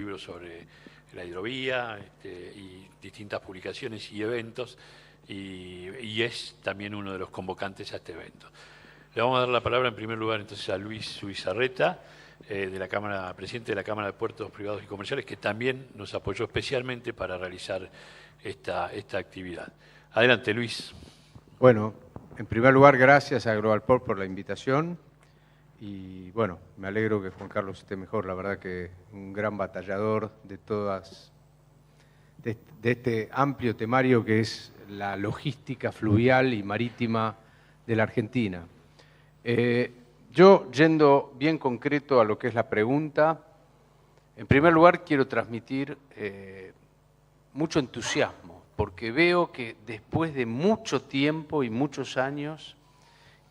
libros sobre la hidrovía y distintas publicaciones y eventos, y es también uno de los convocantes a este evento. Le vamos a dar la palabra en primer lugar entonces a Luis Zubizarreta, de la Cámara, presidente de la Cámara de Puertos Privados y Comerciales, que también nos apoyó especialmente para realizar esta actividad. Adelante, Luis. Bueno, en primer lugar, gracias a Globalport por la invitación. Y bueno, me alegro que Juan Carlos esté mejor, la verdad que un gran batallador de este amplio temario que es la logística fluvial y marítima de la Argentina. Yo, yendo bien concreto a lo que es la pregunta, en primer lugar quiero transmitir mucho entusiasmo, porque veo que después de mucho tiempo y muchos años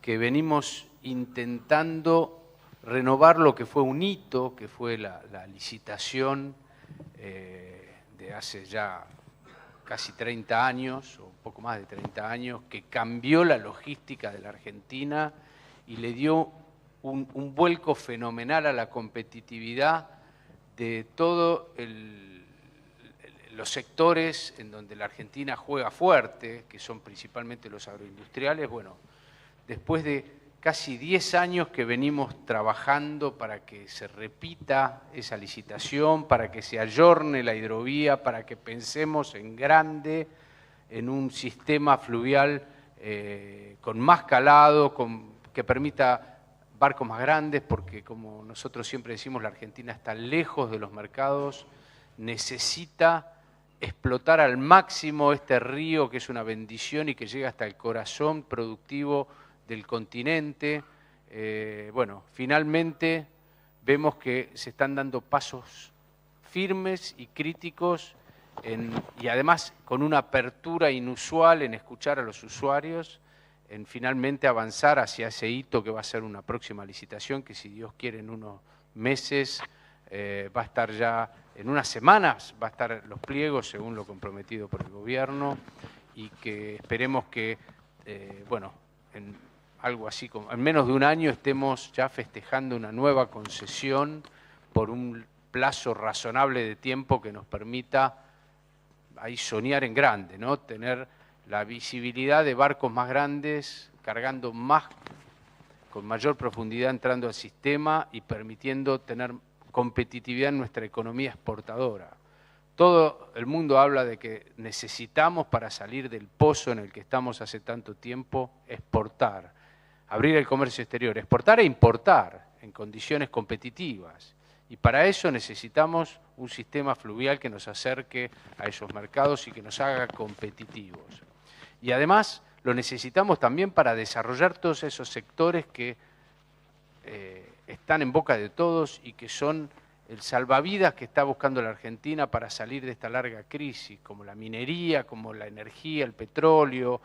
que venimos intentando renovar lo que fue un hito, que fue la licitación de hace ya casi 30 años, o un poco más de 30 años, que cambió la logística de la Argentina y le dio un vuelco fenomenal a la competitividad de todos los sectores en donde la Argentina juega fuerte, que son principalmente los agroindustriales. Bueno, después de casi 10 años que venimos trabajando para que se repita esa licitación, para que se ayorne la hidrovía, para que pensemos en grande, en un sistema fluvial con más calado, que permita barcos más grandes, porque como nosotros siempre decimos, la Argentina está lejos de los mercados, necesita explotar al máximo este río que es una bendición y que llega hasta el corazón productivo del continente. Bueno, finalmente vemos que se están dando pasos firmes y críticos y además con una apertura inusual en escuchar a los usuarios, en finalmente avanzar hacia ese hito que va a ser una próxima licitación que, si Dios quiere, en unos meses va a estar ya, en unas semanas va a estar los pliegos según lo comprometido por el gobierno, y que esperemos que, bueno, en algo así como en menos de un año estemos ya festejando una nueva concesión por un plazo razonable de tiempo que nos permita ahí soñar en grande, ¿no? Tener la visibilidad de barcos más grandes, cargando más, con mayor profundidad entrando al sistema y permitiendo tener competitividad en nuestra economía exportadora. Todo el mundo habla de que necesitamos, para salir del pozo en el que estamos hace tanto tiempo, exportar, abrir el comercio exterior, exportar e importar en condiciones competitivas. Y para eso necesitamos un sistema fluvial que nos acerque a esos mercados y que nos haga competitivos. Y además lo necesitamos también para desarrollar todos esos sectores que están en boca de todos y que son el salvavidas que está buscando la Argentina para salir de esta larga crisis, como la minería, como la energía, el petróleo.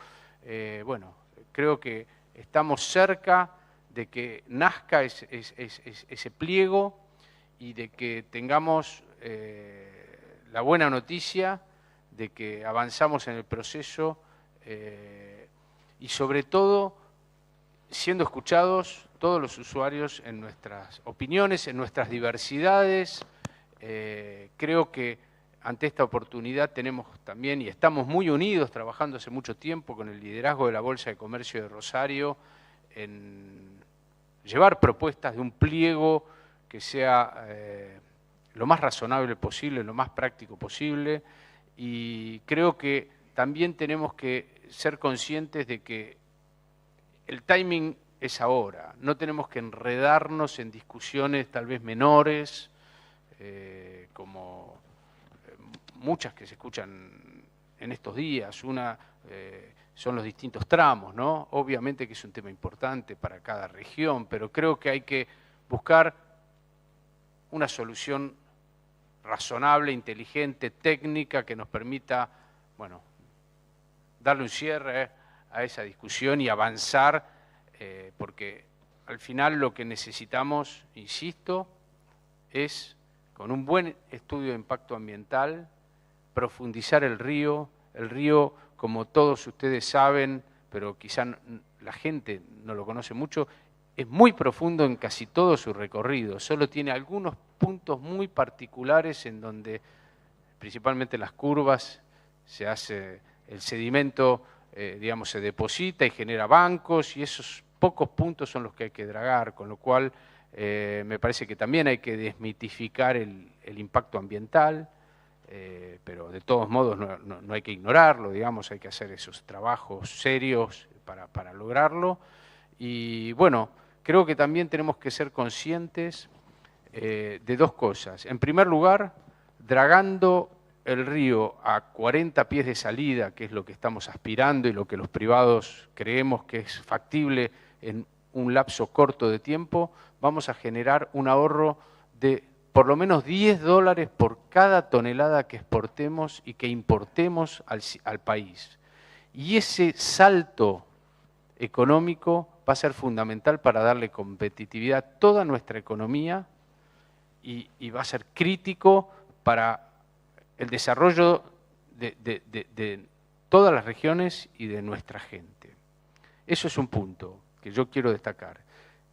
Bueno, creo que estamos cerca de que nazca ese pliego y de que tengamos la buena noticia de que avanzamos en el proceso y sobre todo siendo escuchados todos los usuarios en nuestras opiniones, en nuestras diversidades. Creo que ante esta oportunidad tenemos también, y estamos muy unidos, trabajando hace mucho tiempo con el liderazgo de la Bolsa de Comercio de Rosario, en llevar propuestas de un pliego que sea lo más razonable posible, lo más práctico posible, y creo que también tenemos que ser conscientes de que el timing es ahora. No tenemos que enredarnos en discusiones tal vez menores, como muchas que se escuchan en estos días. Una son los distintos tramos, ¿no? Obviamente que es un tema importante para cada región, pero creo que hay que buscar una solución razonable, inteligente, técnica, que nos permita, bueno, darle un cierre a esa discusión y avanzar, porque al final lo que necesitamos, insisto, es, con un buen estudio de impacto ambiental, profundizar el río, como todos ustedes saben, pero quizá la gente no lo conoce mucho, es muy profundo en casi todo su recorrido, solo tiene algunos puntos muy particulares en donde, principalmente en las curvas, se hace el sedimento, digamos, se deposita y genera bancos, y esos pocos puntos son los que hay que dragar, con lo cual me parece que también hay que desmitificar el impacto ambiental, pero de todos modos no hay que ignorarlo, digamos, hay que hacer esos trabajos serios para lograrlo. Y bueno, creo que también tenemos que ser conscientes de dos cosas. En primer lugar, dragando el río a 40 pies de salida, que es lo que estamos aspirando y lo que los privados creemos que es factible en un lapso corto de tiempo, vamos a generar un ahorro de por lo menos $10 por cada tonelada que exportemos y que importemos al país. Y ese salto económico va a ser fundamental para darle competitividad a toda nuestra economía y va a ser crítico para el desarrollo de todas las regiones y de nuestra gente. Eso es un punto que yo quiero destacar.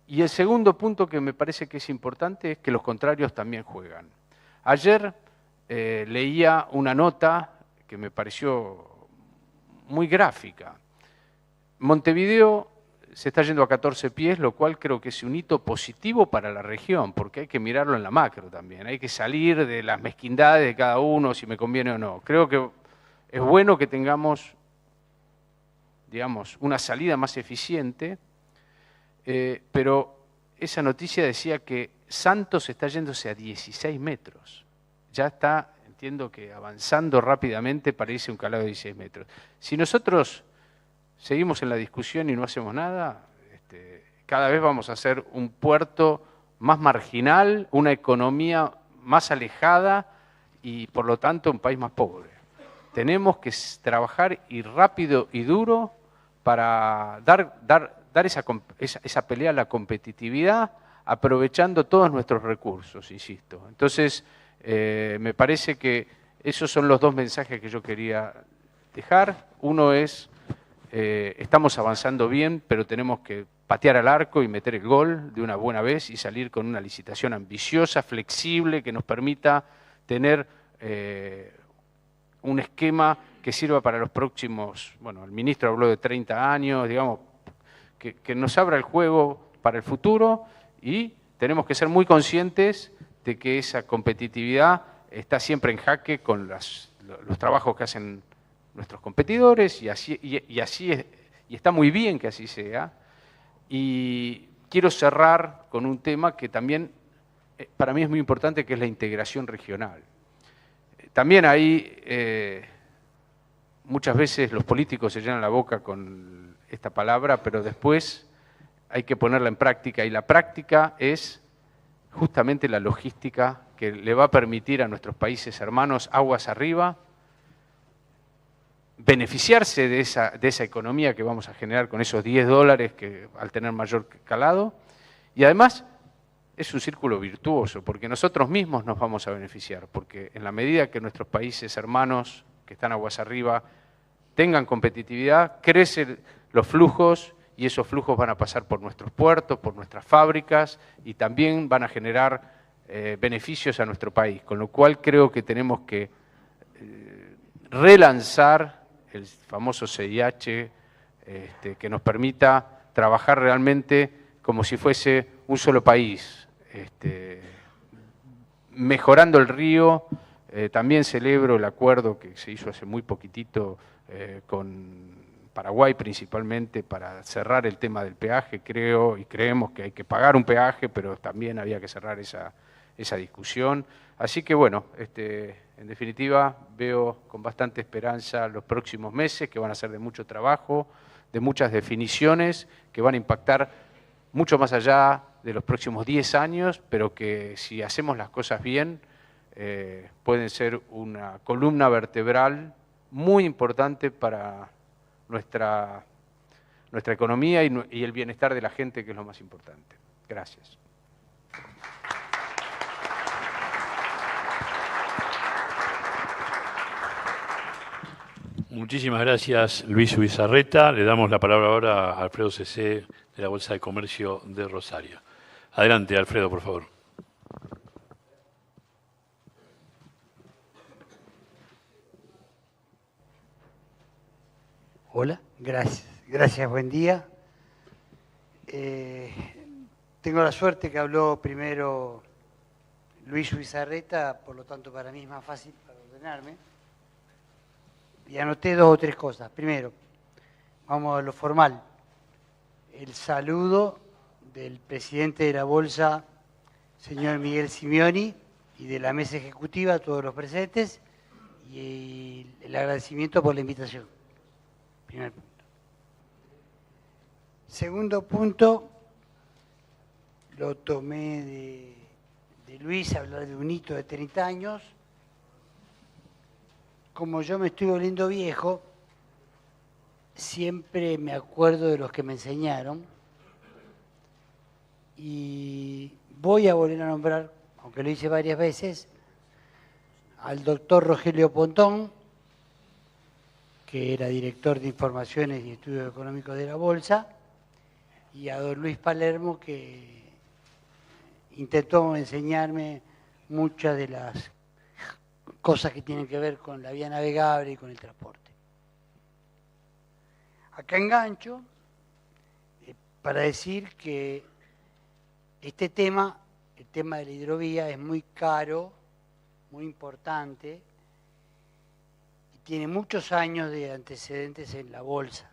Y el segundo punto que me parece que es importante es que los contrarios también juegan. Ayer leía una nota que me pareció muy gráfica. Montevideo se está yendo a 14 pies, lo cual creo que es un hito positivo para la región, porque hay que mirarlo en la macro también. Hay que salir de las mezquindades de cada uno, si me conviene o no. Creo que es bueno que tengamos, digamos, una salida más eficiente, pero esa noticia decía que Santos está yéndose a 16 metros. Ya está, entiendo que avanzando rápidamente para irse a un calado de 16 metros. Si nosotros seguimos en la discusión y no hacemos nada, cada vez vamos a ser un puerto más marginal, una economía más alejada y por lo tanto un país más pobre. Tenemos que trabajar y rápido y duro para dar esa pelea a la competitividad, aprovechando todos nuestros recursos, insisto. Entonces, me parece que esos son los dos mensajes que yo quería dejar. Uno es, estamos avanzando bien, pero tenemos que patear al arco y meter el gol de una buena vez y salir con una licitación ambiciosa, flexible, que nos permita tener un esquema que sirva para los próximos, bueno, el ministro habló de 30 años, digamos, que nos abra el juego para el futuro y tenemos que ser muy conscientes de que esa competitividad está siempre en jaque con los trabajos que hacen nuestros competidores y está muy bien que así sea. Y quiero cerrar con un tema que también para mí es muy importante, que es la integración regional. También ahí muchas veces los políticos se llenan la boca con esta palabra, pero después hay que ponerla en práctica, y la práctica es justamente la logística que le va a permitir a nuestros países hermanos aguas arriba beneficiarse de esa economía que vamos a generar con esos $10 que al tener mayor calado, y además es un círculo virtuoso, porque nosotros mismos nos vamos a beneficiar, porque en la medida que nuestros países hermanos que están aguas arriba tengan competitividad, crecen los flujos y esos flujos van a pasar por nuestros puertos, por nuestras fábricas y también van a generar beneficios a nuestro país, con lo cual creo que tenemos que relanzar el famoso CIH que nos permita trabajar realmente como si fuese un solo país, mejorando el río. También celebro el acuerdo que se hizo hace muy poquitito con Paraguay principalmente para cerrar el tema del peaje. Creo y creemos que hay que pagar un peaje, pero también había que cerrar esa discusión. Así que bueno, en definitiva veo con bastante esperanza los próximos meses, que van a ser de mucho trabajo, de muchas definiciones, que van a impactar mucho más allá de los próximos 10 años, pero que si hacemos las cosas bien, pueden ser una columna vertebral muy importante para nuestra economía y el bienestar de la gente, que es lo más importante. Gracias. Muchísimas gracias, Luis Ubizarreta. Le damos la palabra ahora a Alfredo Cecé, de la Bolsa de Comercio de Rosario. Adelante, Alfredo, por favor. Hola, gracias, buen día. Tengo la suerte que habló primero Luis Bizarreta, por lo tanto para mí es más fácil para ordenarme. Y anoté 2 o 3 cosas. Primero, vamos a lo formal. El saludo del presidente de la Bolsa, señor Miguel Simeoni, y de la mesa ejecutiva a todos los presentes, y el agradecimiento por la invitación. Primer punto. Segundo punto, lo tomé de Luis, hablar de un hito de 30 años. Como yo me estoy volviendo viejo, siempre me acuerdo de los que me enseñaron y voy a volver a nombrar, aunque lo hice varias veces, al doctor Rogelio Pontón, que era director de Informaciones y Estudios Económicos de la Bolsa, y a don Luis Palermo, que intentó enseñarme muchas de las cosas que tienen que ver con la vía navegable y con el transporte. Acá engancho para decir que este tema, el tema de la hidrovía, es muy caro, muy importante, y tiene muchos años de antecedentes en la Bolsa,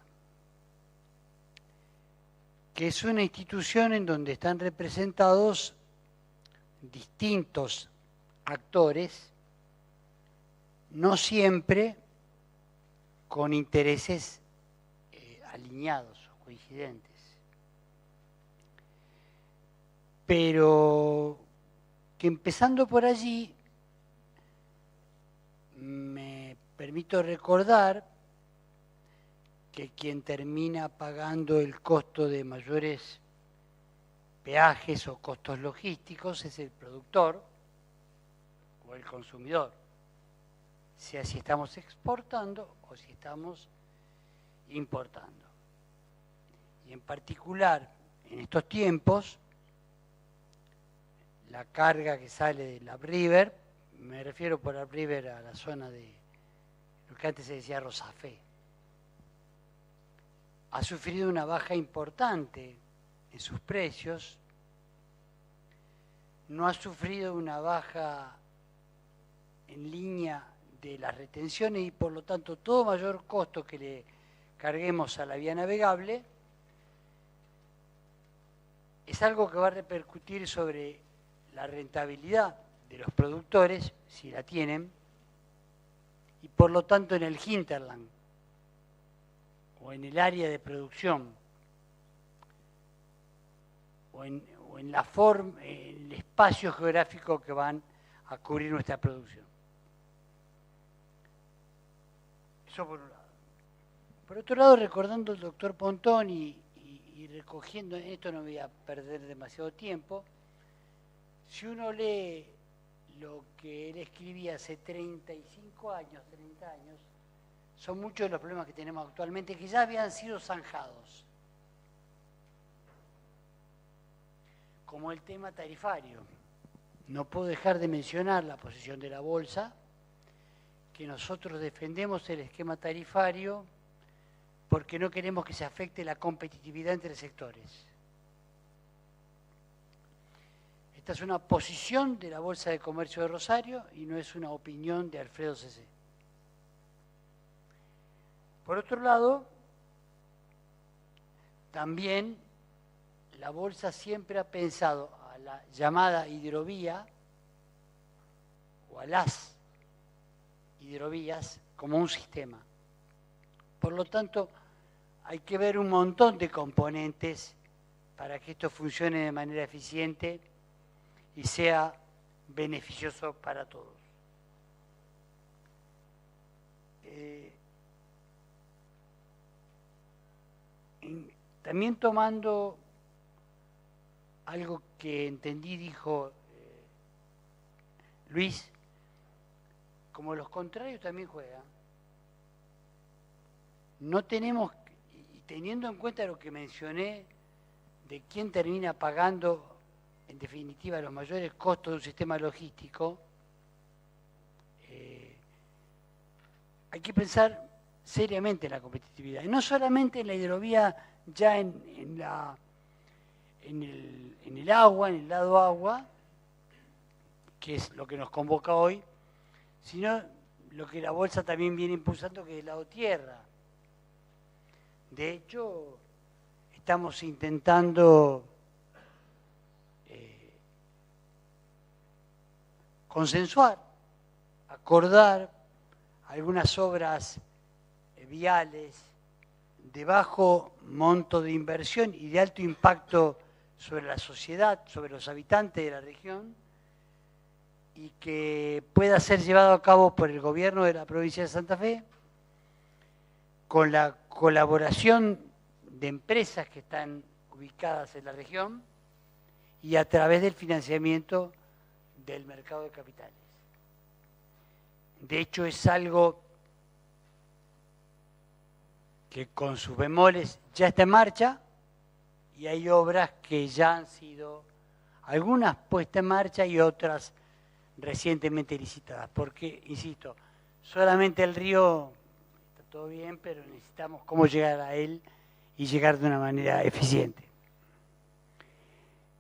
que es una institución en donde están representados distintos actores, no siempre con intereses alineados o coincidentes. Pero que empezando por allí, me permito recordar que quien termina pagando el costo de mayores peajes o costos logísticos es el productor o el consumidor, sea si estamos exportando o si estamos importando. Y en particular, en estos tiempos, la carga que sale del upriver, me refiero por upriver a la zona de lo que antes se decía Rosafé, ha sufrido una baja importante en sus precios, no ha sufrido una baja en línea de las retenciones y por lo tanto todo mayor costo que le carguemos a la vía navegable es algo que va a repercutir sobre la rentabilidad de los productores, si la tienen, y por lo tanto en el hinterland o en el área de producción o en la forma, en el espacio geográfico que van a cubrir nuestra producción. Eso por un lado. Por otro lado, recordando al doctor Pontón y recogiendo, esto no voy a perder demasiado tiempo, si uno lee lo que él escribía hace 35 años, 30 años, son muchos de los problemas que tenemos actualmente que ya habían sido zanjados. Como el tema tarifario. No puedo dejar de mencionar la posición de la Bolsa, que nosotros defendemos el esquema tarifario porque no queremos que se afecte la competitividad entre sectores. Esta es una posición de la Bolsa de Comercio de Rosario y no es una opinión de Alfredo C.C. Por otro lado, también la Bolsa siempre ha pensado a la llamada hidrovía o a las hidrovías como un sistema. Por lo tanto, hay que ver un montón de componentes para que esto funcione de manera eficiente y sea beneficioso para todos. También tomando algo que entendí, dijo Luis, como los contrarios también juegan, no tenemos, y teniendo en cuenta lo que mencioné, de quién termina pagando, en definitiva, los mayores costos de un sistema logístico, hay que pensar seriamente la competitividad. Y no solamente en la hidrovía, ya en el agua, en el lado agua, que es lo que nos convoca hoy, sino lo que la Bolsa también viene impulsando, que es el lado tierra. De hecho, estamos intentando consensuar, acordar algunas obras viales de bajo monto de inversión y de alto impacto sobre la sociedad, sobre los habitantes de la región, y que pueda ser llevado a cabo por el gobierno de la provincia de Santa Fe, con la colaboración de empresas que están ubicadas en la región y a través del financiamiento del mercado de capitales. De hecho, es algo que con sus bemoles ya está en marcha, y hay obras que ya han sido, algunas puestas en marcha y otras recientemente licitadas, porque, insisto, solamente el río está todo bien, pero necesitamos cómo llegar a él y llegar de una manera eficiente.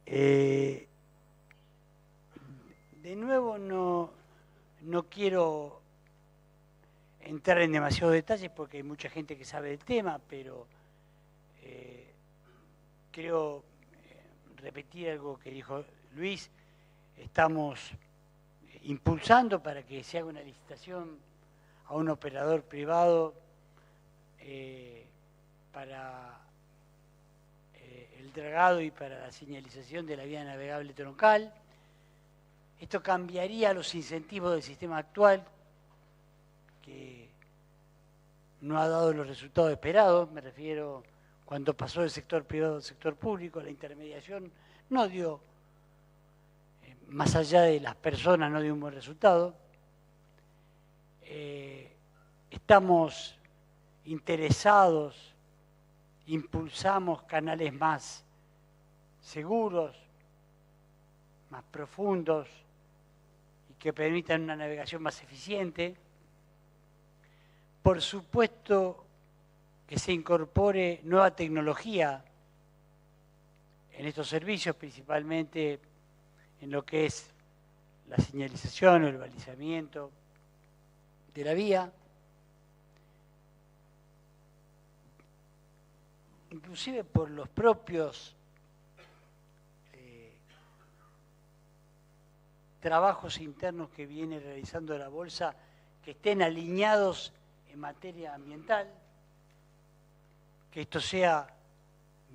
De nuevo, no quiero entrar en demasiados detalles porque hay mucha gente que sabe del tema, pero creo repetir algo que dijo Luis. Estamos impulsando para que se haga una licitación a un operador privado para el dragado y para la señalización de la vía navegable troncal. Esto cambiaría los incentivos del sistema actual, que no ha dado los resultados esperados. Me refiero, cuando pasó del sector privado al sector público, la intermediación no dio, más allá de las personas, no dio un buen resultado. Estamos interesados, impulsamos canales más seguros, más profundos y que permitan una navegación más eficiente. Por supuesto que se incorpore nueva tecnología en estos servicios, principalmente en lo que es la señalización o el balizamiento de la vía. Inclusive por los propios trabajos internos que viene realizando la Bolsa, que estén alineados en materia ambiental, que esto sea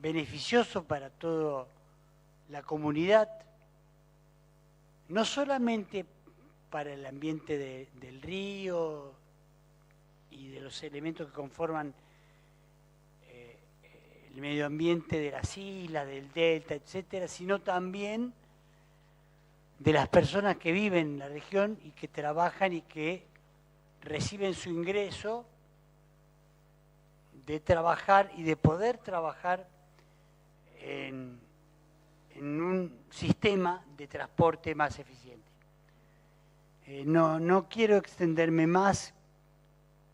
beneficioso para toda la comunidad, no solamente para el ambiente del río y de los elementos que conforman el medio ambiente de las islas, del delta, etcétera, sino también de las personas que viven en la región y que trabajan y que reciben su ingreso de trabajar y de poder trabajar en un sistema de transporte más eficiente. No quiero extenderme más,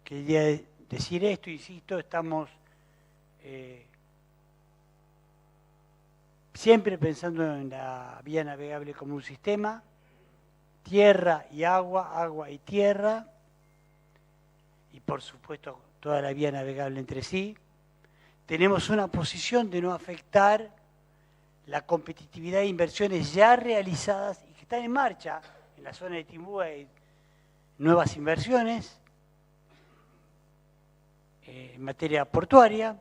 quería decir esto, insisto, estamos siempre pensando en la vía navegable como un sistema, tierra y agua, agua y tierra, y por supuesto toda la vía navegable entre sí. Tenemos una posición de no afectar la competitividad de inversiones ya realizadas y que están en marcha en la zona de Timbúa. Hay nuevas inversiones en materia portuaria.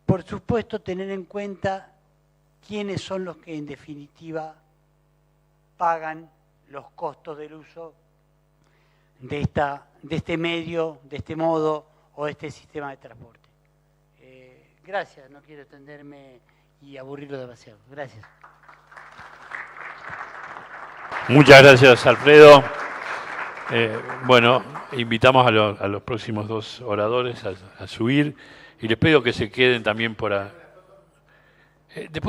Por supuesto, tener en cuenta quiénes son los que en definitiva pagan los costos del uso de este medio, de este modo o de este sistema de transporte. Gracias, no quiero extenderme y aburrirlo demasiado. Gracias. Muchas gracias, Alfredo. Bueno, invitamos a los próximos dos oradores a subir. Y les pido que se queden también después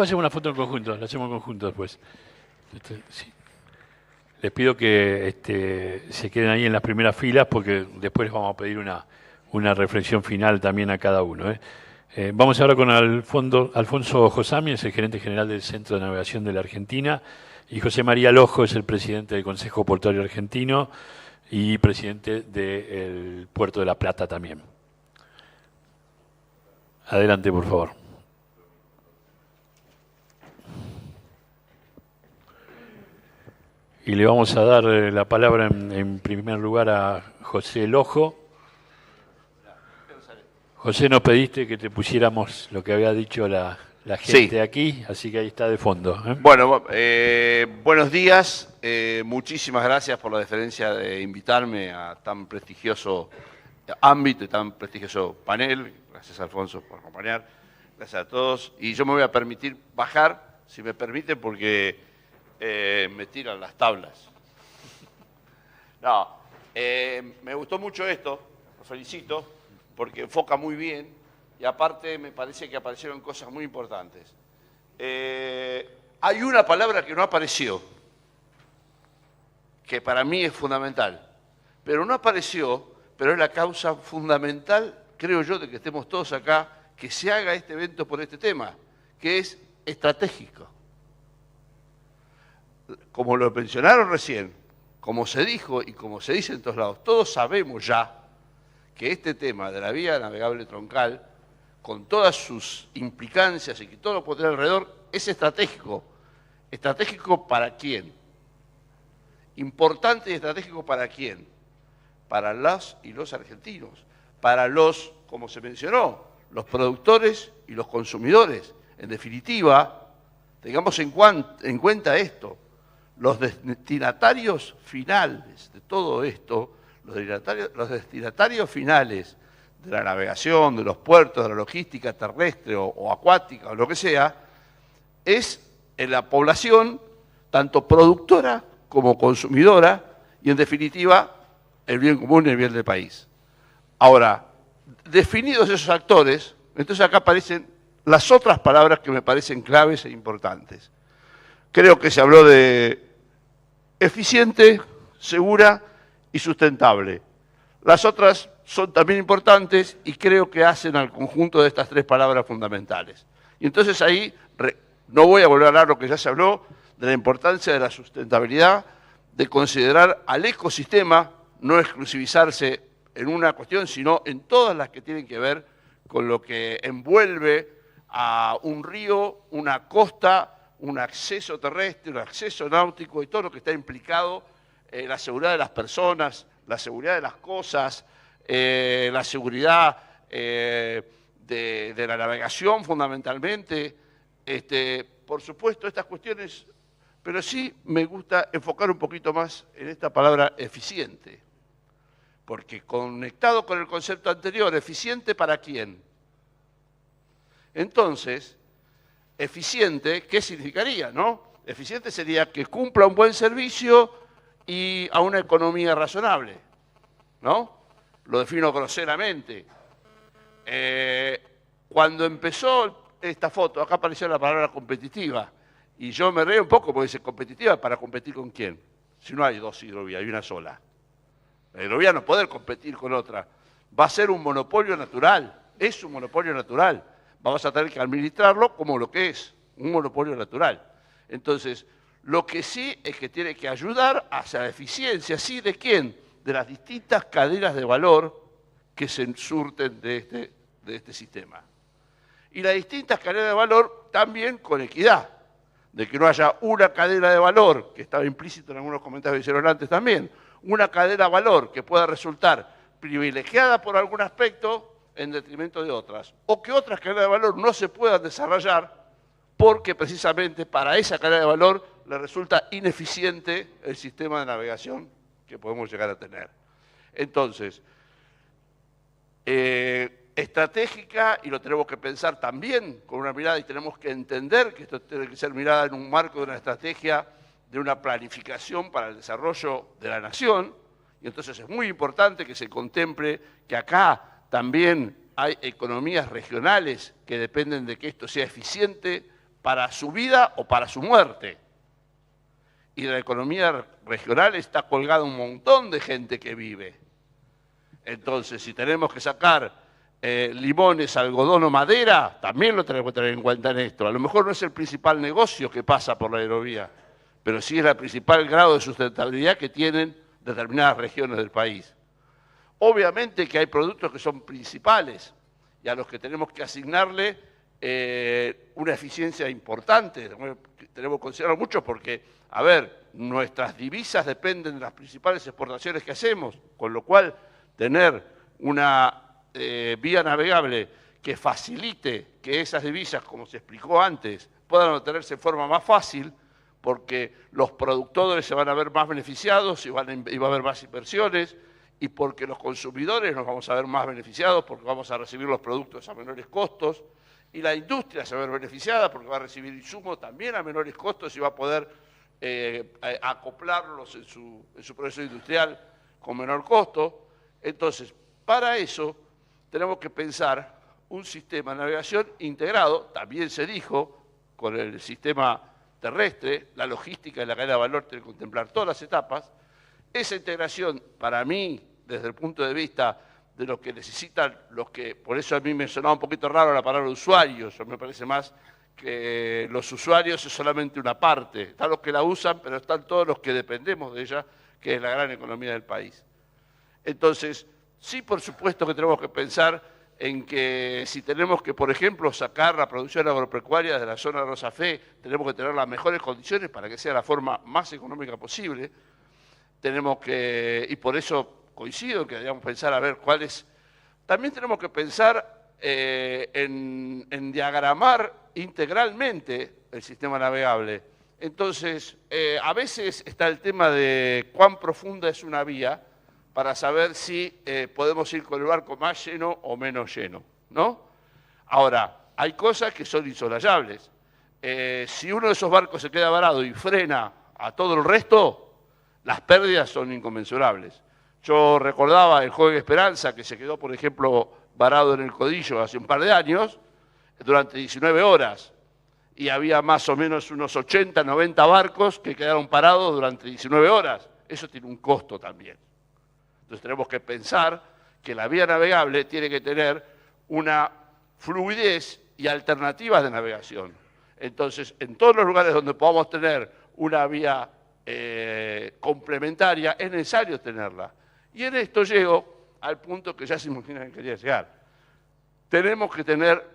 hacemos una foto en conjunto, la hacemos en conjunto después. Sí. Les pido que se queden ahí en las primeras filas porque después les vamos a pedir una reflexión final también a cada uno. Vamos ahora con Alfonso Josami, es el gerente general del Centro de Navegación de la Argentina, y José María Lojo es el presidente del Consejo Portuario Argentino y presidente del Puerto de La Plata también. Adelante, por favor. Y le vamos a dar la palabra en primer lugar a José Lojo. José, nos pediste que te pusiéramos lo que había dicho la gente aquí, así que ahí está de fondo. Bueno, buenos días. Muchísimas gracias por la deferencia de invitarme a tan prestigioso ámbito y tan prestigioso panel. Gracias, Alfonso, por acompañar. Gracias a todos. Y yo me voy a permitir bajar, si me permiten, porque me tiran las tablas. No, me gustó mucho esto, lo felicito, porque enfoca muy bien y aparte me parece que aparecieron cosas muy importantes. Hay una palabra que no apareció, que para mí es fundamental, pero no apareció, pero es la causa fundamental, creo yo, de que estemos todos acá, que se haga este evento por este tema, que es estratégico. Como lo mencionaron recién, como se dijo y como se dice en todos lados, todos sabemos ya que este tema de la vía navegable troncal, con todas sus implicancias y que todo lo pondrá alrededor, es estratégico. ¿Estratégico para quién? Importante y estratégico para quién? Para las y los argentinos, para los, como se mencionó, los productores y los consumidores. En definitiva, tengamos en cuenta esto, los destinatarios finales de todo esto, los destinatarios finales de la navegación, de los puertos, de la logística terrestre o acuática o lo que sea, es en la población tanto productora como consumidora y en definitiva el bien común y el bien del país. Ahora, definidos esos actores, entonces acá aparecen las otras palabras que me parecen claves e importantes. Creo que se habló de eficiente, segura y sustentable. Las otras son también importantes y creo que hacen al conjunto de estas tres palabras fundamentales. Y entonces ahí no voy a volver a hablar lo que ya se habló, de la importancia de la sustentabilidad, de considerar al ecosistema, no exclusivizarse en una cuestión, sino en todas las que tienen que ver con lo que envuelve a un río, una costa, un acceso terrestre, un acceso náutico y todo lo que está implicado, la seguridad de las personas, la seguridad de las cosas, la seguridad de la navegación fundamentalmente, por supuesto estas cuestiones, pero sí me gusta enfocar un poquito más en esta palabra eficiente, porque conectado con el concepto anterior, ¿eficiente para quién? Entonces, eficiente, ¿qué significaría, no? Eficiente sería que cumpla un buen servicio y a una economía razonable, ¿no? Lo defino groseramente. Cuando empezó esta foto, acá apareció la palabra competitiva, y yo me río un poco porque dice competitiva, ¿para competir con quién? Si no hay dos hidrovías, hay una sola. La hidrovía no puede competir con otra. Va a ser un monopolio natural, es un monopolio natural. Vamos a tener que administrarlo como lo que es, un monopolio natural. Entonces, lo que sí es que tiene que ayudar hacia la eficiencia, ¿sí? ¿De quién? De las distintas cadenas de valor que se surten de este sistema. Y las distintas cadenas de valor también con equidad, de que no haya una cadena de valor, que estaba implícito en algunos comentarios que hicieron antes también, una cadena de valor que pueda resultar privilegiada por algún aspecto en detrimento de otras, o que otras cadenas de valor no se puedan desarrollar porque precisamente para esa cadena de valor le resulta ineficiente el sistema de navegación que podemos llegar a tener. Entonces, estratégica, y lo tenemos que pensar también con una mirada, y tenemos que entender que esto tiene que ser mirada en un marco de una estrategia, de una planificación para el desarrollo de la nación, y entonces es muy importante que se contemple que acá también hay economías regionales que dependen de que esto sea eficiente para su vida o para su muerte. y de la economía regional está colgado un montón de gente que vive. Entonces, si tenemos que sacar limones, algodón o madera, también lo tenemos que tener en cuenta en esto. A lo mejor no es el principal negocio que pasa por la aerovía, pero sí es el principal grado de sustentabilidad que tienen determinadas regiones del país. Obviamente que hay productos que son principales y a los que tenemos que asignarle una eficiencia importante. Tenemos que considerar mucho porque, a ver, nuestras divisas dependen de las principales exportaciones que hacemos, con lo cual tener una vía navegable que facilite que esas divisas, como se explicó antes, puedan obtenerse de forma más fácil, porque los productores se van a ver más beneficiados y va a haber más inversiones, y porque los consumidores nos vamos a ver más beneficiados porque vamos a recibir los productos a menores costos, y la industria se va a ver beneficiada porque va a recibir insumos también a menores costos y va a poder acoplarlos en su proceso industrial con menor costo. Entonces, para eso tenemos que pensar un sistema de navegación integrado, también se dijo, con el sistema terrestre, la logística y la cadena de valor tiene que contemplar todas las etapas. Esa integración, para mí, desde el punto de vista de lo que necesitan los que, por eso a mí me sonaba un poquito raro la palabra usuarios, me parece más que los usuarios es solamente una parte, están los que la usan, pero están todos los que dependemos de ella, que es la gran economía del país. Entonces, sí, por supuesto que tenemos que pensar en que si tenemos que, por ejemplo, sacar la producción agropecuaria de la zona de Rosa Fe, tenemos que tener las mejores condiciones para que sea la forma más económica posible. Tenemos que, y por eso coincido en que deberíamos pensar a ver cuáles. También tenemos que pensar en diagramar integralmente el sistema navegable. Entonces, a veces está el tema de cuán profunda es una vía, para saber si podemos ir con el barco más lleno o menos lleno, ¿no? Ahora, hay cosas que son insosolayables. Si uno de esos barcos se queda varado y frena a todo el resto, las pérdidas son inconmensurables. Yo recordaba el Joven Esperanza, que se quedó, por ejemplo, varado en el Codillo hace un par de años, durante 19 horas, y había más o menos unos 80, 90 barcos que quedaron parados durante 19 horas. Eso tiene un costo también. Entonces tenemos que pensar que la vía navegable tiene que tener una fluidez y alternativas de navegación. Entonces, en todos los lugares donde podamos tener una vía complementaria, es necesario tenerla. Y en esto llego al punto que ya se imaginan que quería llegar. Tenemos que tener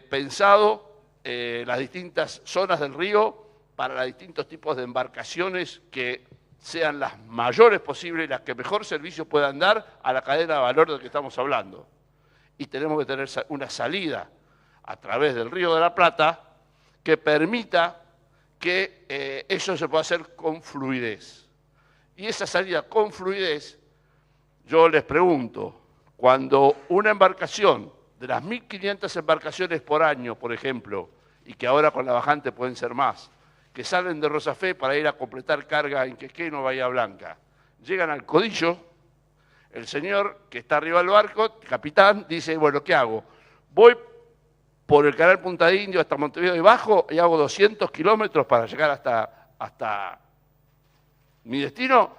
pensado las distintas zonas del río para los distintos tipos de embarcaciones que sean las mayores posibles y las que mejor servicio puedan dar a la cadena de valor de que estamos hablando. Y tenemos que tener una salida a través del Río de la Plata que permita que eso se pueda hacer con fluidez. Y esa salida con fluidez, yo les pregunto, cuando una embarcación, de las 1.500 embarcaciones por año, por ejemplo, y que ahora con la bajante pueden ser más, que salen de Rosa Fe para ir a completar carga en Quequén o Bahía Blanca, llegan al Codillo, el señor que está arriba del barco, el capitán, dice, bueno, ¿qué hago? Voy por el canal Punta Indio hasta Montevideo y bajo y hago 200 kilómetros para llegar hasta mi destino,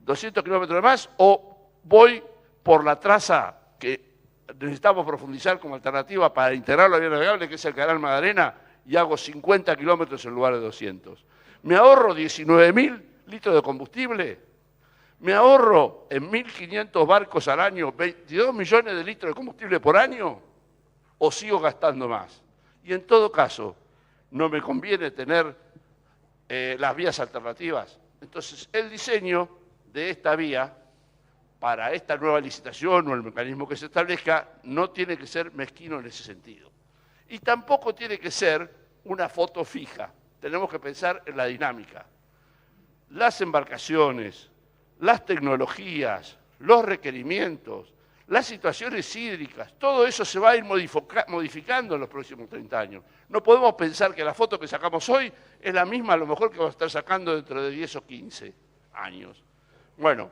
200 kilómetros más, o voy por la traza que necesitamos profundizar como alternativa para integrar la vía navegable, que es el canal Magdalena, y hago 50 kilómetros en lugar de 200. Me ahorro 19.000 litros de combustible, me ahorro en 1.500 barcos al año 22 millones de litros de combustible por año, o sigo gastando más. Y en todo caso, no me conviene tener las vías alternativas. Entonces, el diseño de esta vía para esta nueva licitación o el mecanismo que se establezca no tiene que ser mezquino en ese sentido. Y tampoco tiene que ser una foto fija. Tenemos que pensar en la dinámica. Las embarcaciones, las tecnologías, los requerimientos, las situaciones hídricas, todo eso se va a ir modificando en los próximos 30 años. No podemos pensar que la foto que sacamos hoy es la misma a lo mejor que vamos a estar sacando dentro de 10 o 15 años. Bueno,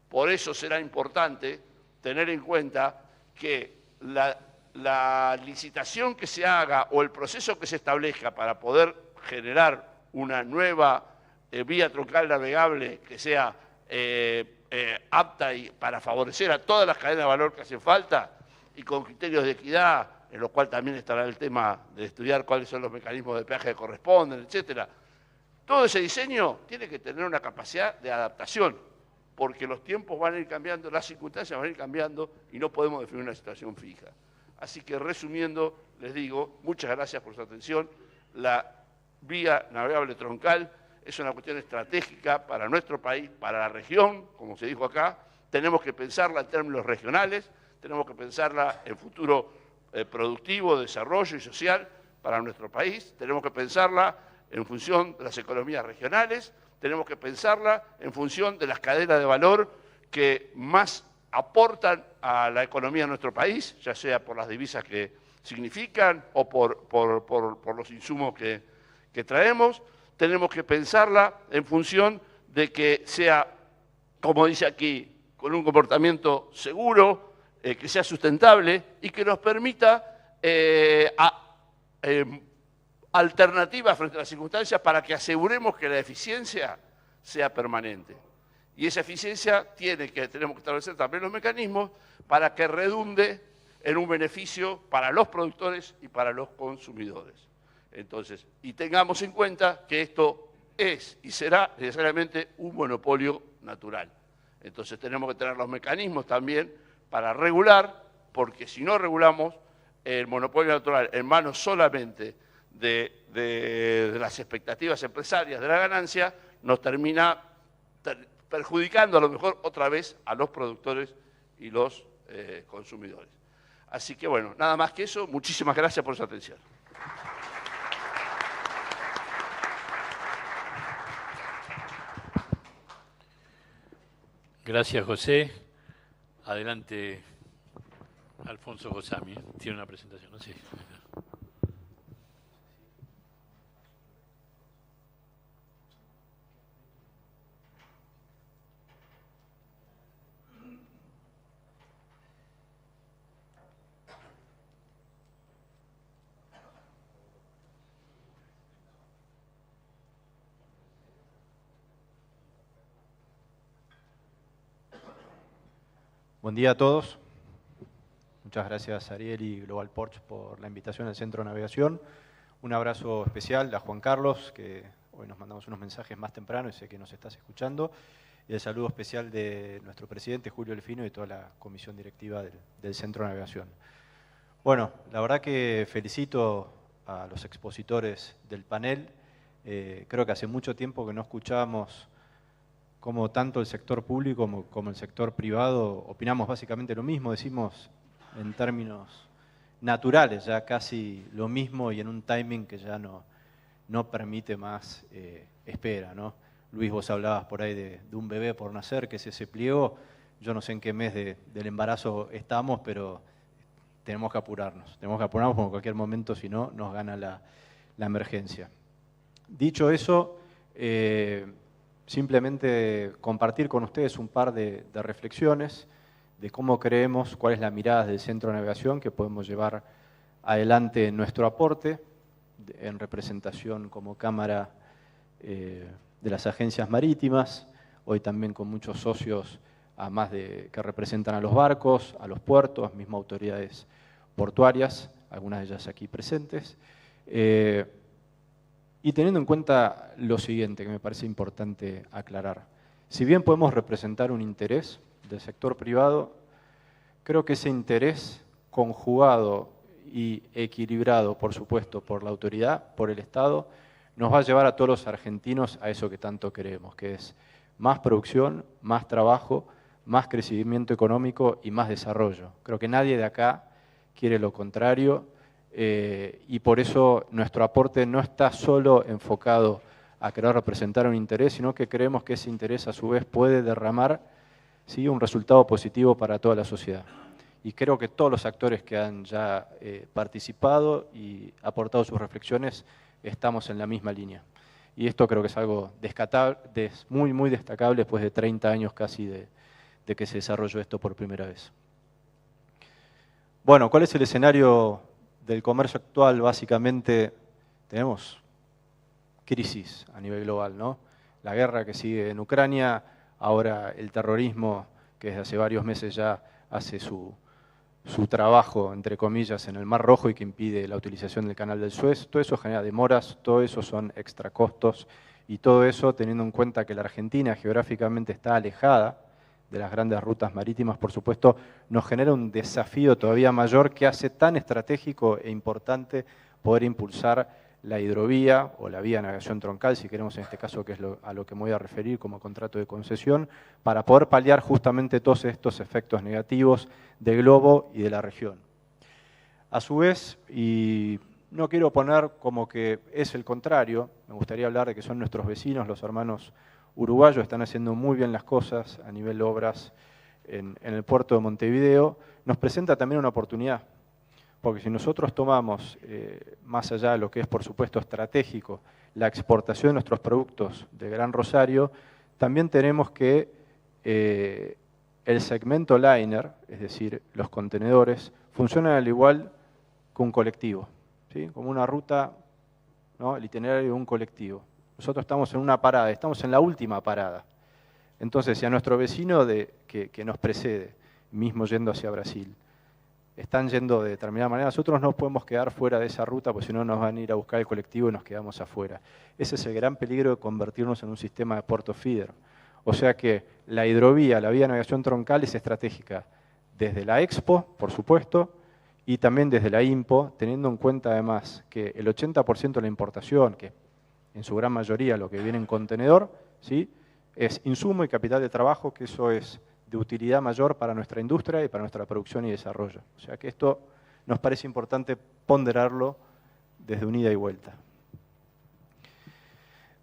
por eso será importante tener en cuenta que la licitación que se haga o el proceso que se establezca para poder generar una nueva vía troncal navegable que sea apta para favorecer a todas las cadenas de valor que hacen falta y con criterios de equidad, en lo cual también estará el tema de estudiar cuáles son los mecanismos de peaje que corresponden, etcétera. Todo ese diseño tiene que tener una capacidad de adaptación, porque los tiempos van a ir cambiando, las circunstancias van a ir cambiando y no podemos definir una situación fija. Así que resumiendo, les digo, muchas gracias por su atención. La vía navegable troncal es una cuestión estratégica para nuestro país, para la región, como se dijo acá. Tenemos que pensarla en términos regionales, tenemos que pensarla en futuro productivo, desarrollo y social para nuestro país. Tenemos que pensarla en función de las economías regionales, tenemos que pensarla en función de las cadenas de valor que más aportan a la economía de nuestro país, ya sea por las divisas que significan o por los insumos que traemos. Tenemos que pensarla en función de que sea, como dice aquí, con un comportamiento seguro, que sea sustentable y que nos permita alternativas frente a las circunstancias para que aseguremos que la eficiencia sea permanente. Y esa eficiencia tenemos que establecer también los mecanismos para que redunde en un beneficio para los productores y para los consumidores. Entonces, y tengamos en cuenta que esto es y será necesariamente un monopolio natural. Entonces tenemos que tener los mecanismos también para regular, porque si no regulamos el monopolio natural en manos solamente de las expectativas empresarias de la ganancia, nos termina perjudicando a lo mejor otra vez a los productores y los consumidores. Así que bueno, nada más que eso, muchísimas gracias por su atención. Gracias, José. Adelante, Alfonso Gosami. Tiene una presentación, ¿no? Sí. Buen día a todos. Muchas gracias Ariel y Global Porch por la invitación al Centro de Navegación. Un abrazo especial a Juan Carlos, que hoy nos mandamos unos mensajes más temprano y sé que nos estás escuchando. Y el saludo especial de nuestro presidente Julio Delfino y toda la comisión directiva del Centro de Navegación. Bueno, la verdad que felicito a los expositores del panel. Creo que hace mucho tiempo que no escuchábamos cómo tanto el sector público como el sector privado opinamos básicamente lo mismo, decimos en términos naturales ya casi lo mismo y en un timing que ya no permite más espera, ¿no? Luis, vos hablabas por ahí de un bebé por nacer, que es ese pliego. Yo no sé en qué mes del embarazo estamos, pero tenemos que apurarnos. Tenemos que apurarnos porque en cualquier momento, si no, nos gana la emergencia. Dicho eso, simplemente compartir con ustedes un par de reflexiones de cómo creemos, cuál es la mirada del Centro de Navegación que podemos llevar adelante en nuestro aporte, en representación como Cámara de las agencias marítimas, hoy también con muchos socios, además que representan a los barcos, a los puertos, mismas autoridades portuarias, algunas de ellas aquí presentes. Y teniendo en cuenta lo siguiente, que me parece importante aclarar. Si bien podemos representar un interés del sector privado, creo que ese interés conjugado y equilibrado, por supuesto, por la autoridad, por el Estado, nos va a llevar a todos los argentinos a eso que tanto queremos, que es más producción, más trabajo, más crecimiento económico y más desarrollo. Creo que nadie de acá quiere lo contrario. Y por eso nuestro aporte no está solo enfocado a querer representar un interés, sino que creemos que ese interés a su vez puede derramar, ¿sí?, un resultado positivo para toda la sociedad. Y creo que todos los actores que han ya participado y aportado sus reflexiones estamos en la misma línea. Y esto creo que es algo muy, muy destacable después de 30 años casi de que se desarrolló esto por primera vez. Bueno, ¿cuál es el escenario del comercio actual? Básicamente tenemos crisis a nivel global, ¿no? la guerra que sigue en Ucrania, ahora el terrorismo que desde hace varios meses ya hace su trabajo, entre comillas, en el Mar Rojo y que impide la utilización del Canal del Suez. Todo eso genera demoras, todo eso son extra costos y todo eso teniendo en cuenta que la Argentina geográficamente está alejada de las grandes rutas marítimas, por supuesto, nos genera un desafío todavía mayor que hace tan estratégico e importante poder impulsar la hidrovía o la vía de navegación troncal, si queremos en este caso, que es a lo que me voy a referir como contrato de concesión, para poder paliar justamente todos estos efectos negativos del globo y de la región. A su vez, y no quiero poner como que es el contrario, me gustaría hablar de que son nuestros vecinos, los hermanos uruguayos, están haciendo muy bien las cosas a nivel de obras en el puerto de Montevideo, nos presenta también una oportunidad. Porque si nosotros tomamos, más allá de lo que es por supuesto estratégico, la exportación de nuestros productos de Gran Rosario, también tenemos que el segmento liner, es decir, los contenedores, funcionan al igual que un colectivo, ¿sí? Como una ruta, ¿no? El itinerario de un colectivo. Nosotros estamos en una parada, estamos en la última parada. Entonces, si a nuestro vecino que nos precede, mismo yendo hacia Brasil, están yendo de determinada manera, nosotros no podemos quedar fuera de esa ruta, porque si no nos van a ir a buscar el colectivo y nos quedamos afuera. Ese es el gran peligro de convertirnos en un sistema de puerto feeder. O sea que la hidrovía, la vía de navegación troncal es estratégica desde la Expo, por supuesto, y también desde la IMPO, teniendo en cuenta además que el 80% de la importación, que en su gran mayoría lo que viene en contenedor, ¿sí?, es insumo y capital de trabajo, que eso es de utilidad mayor para nuestra industria y para nuestra producción y desarrollo. O sea que esto nos parece importante ponderarlo desde un ida y vuelta.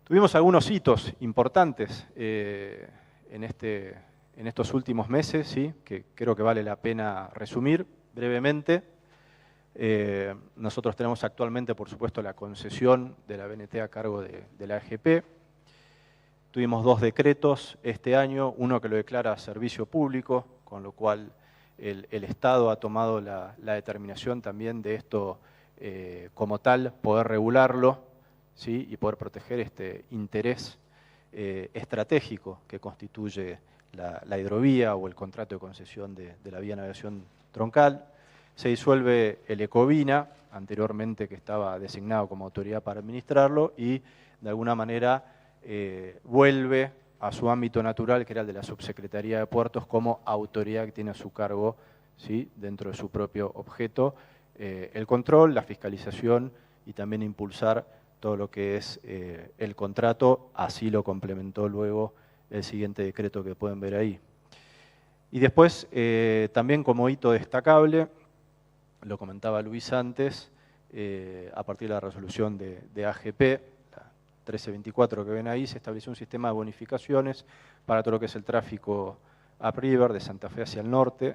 Tuvimos algunos hitos importantes en estos últimos meses, ¿sí?, que creo que vale la pena resumir brevemente. Nosotros tenemos actualmente, por supuesto, la concesión de la BNT a cargo de la AGP. Tuvimos 2 decretos este año, uno que lo declara servicio público, con lo cual el Estado ha tomado la determinación también de esto como tal, poder regularlo, ¿sí?, y poder proteger este interés estratégico que constituye la hidrovía o el contrato de concesión de la vía de navegación troncal. Se disuelve el Ecovina, anteriormente que estaba designado como autoridad para administrarlo, y de alguna manera vuelve a su ámbito natural, que era el de la Subsecretaría de Puertos, como autoridad que tiene a su cargo, ¿sí?, dentro de su propio objeto, el control, la fiscalización y también impulsar todo lo que es el contrato. Así lo complementó luego el siguiente decreto que pueden ver ahí. Y después, también como hito destacable, lo comentaba Luis antes, a partir de la resolución de AGP, 1324 que ven ahí, se estableció un sistema de bonificaciones para todo lo que es el tráfico upriver de Santa Fe hacia el norte,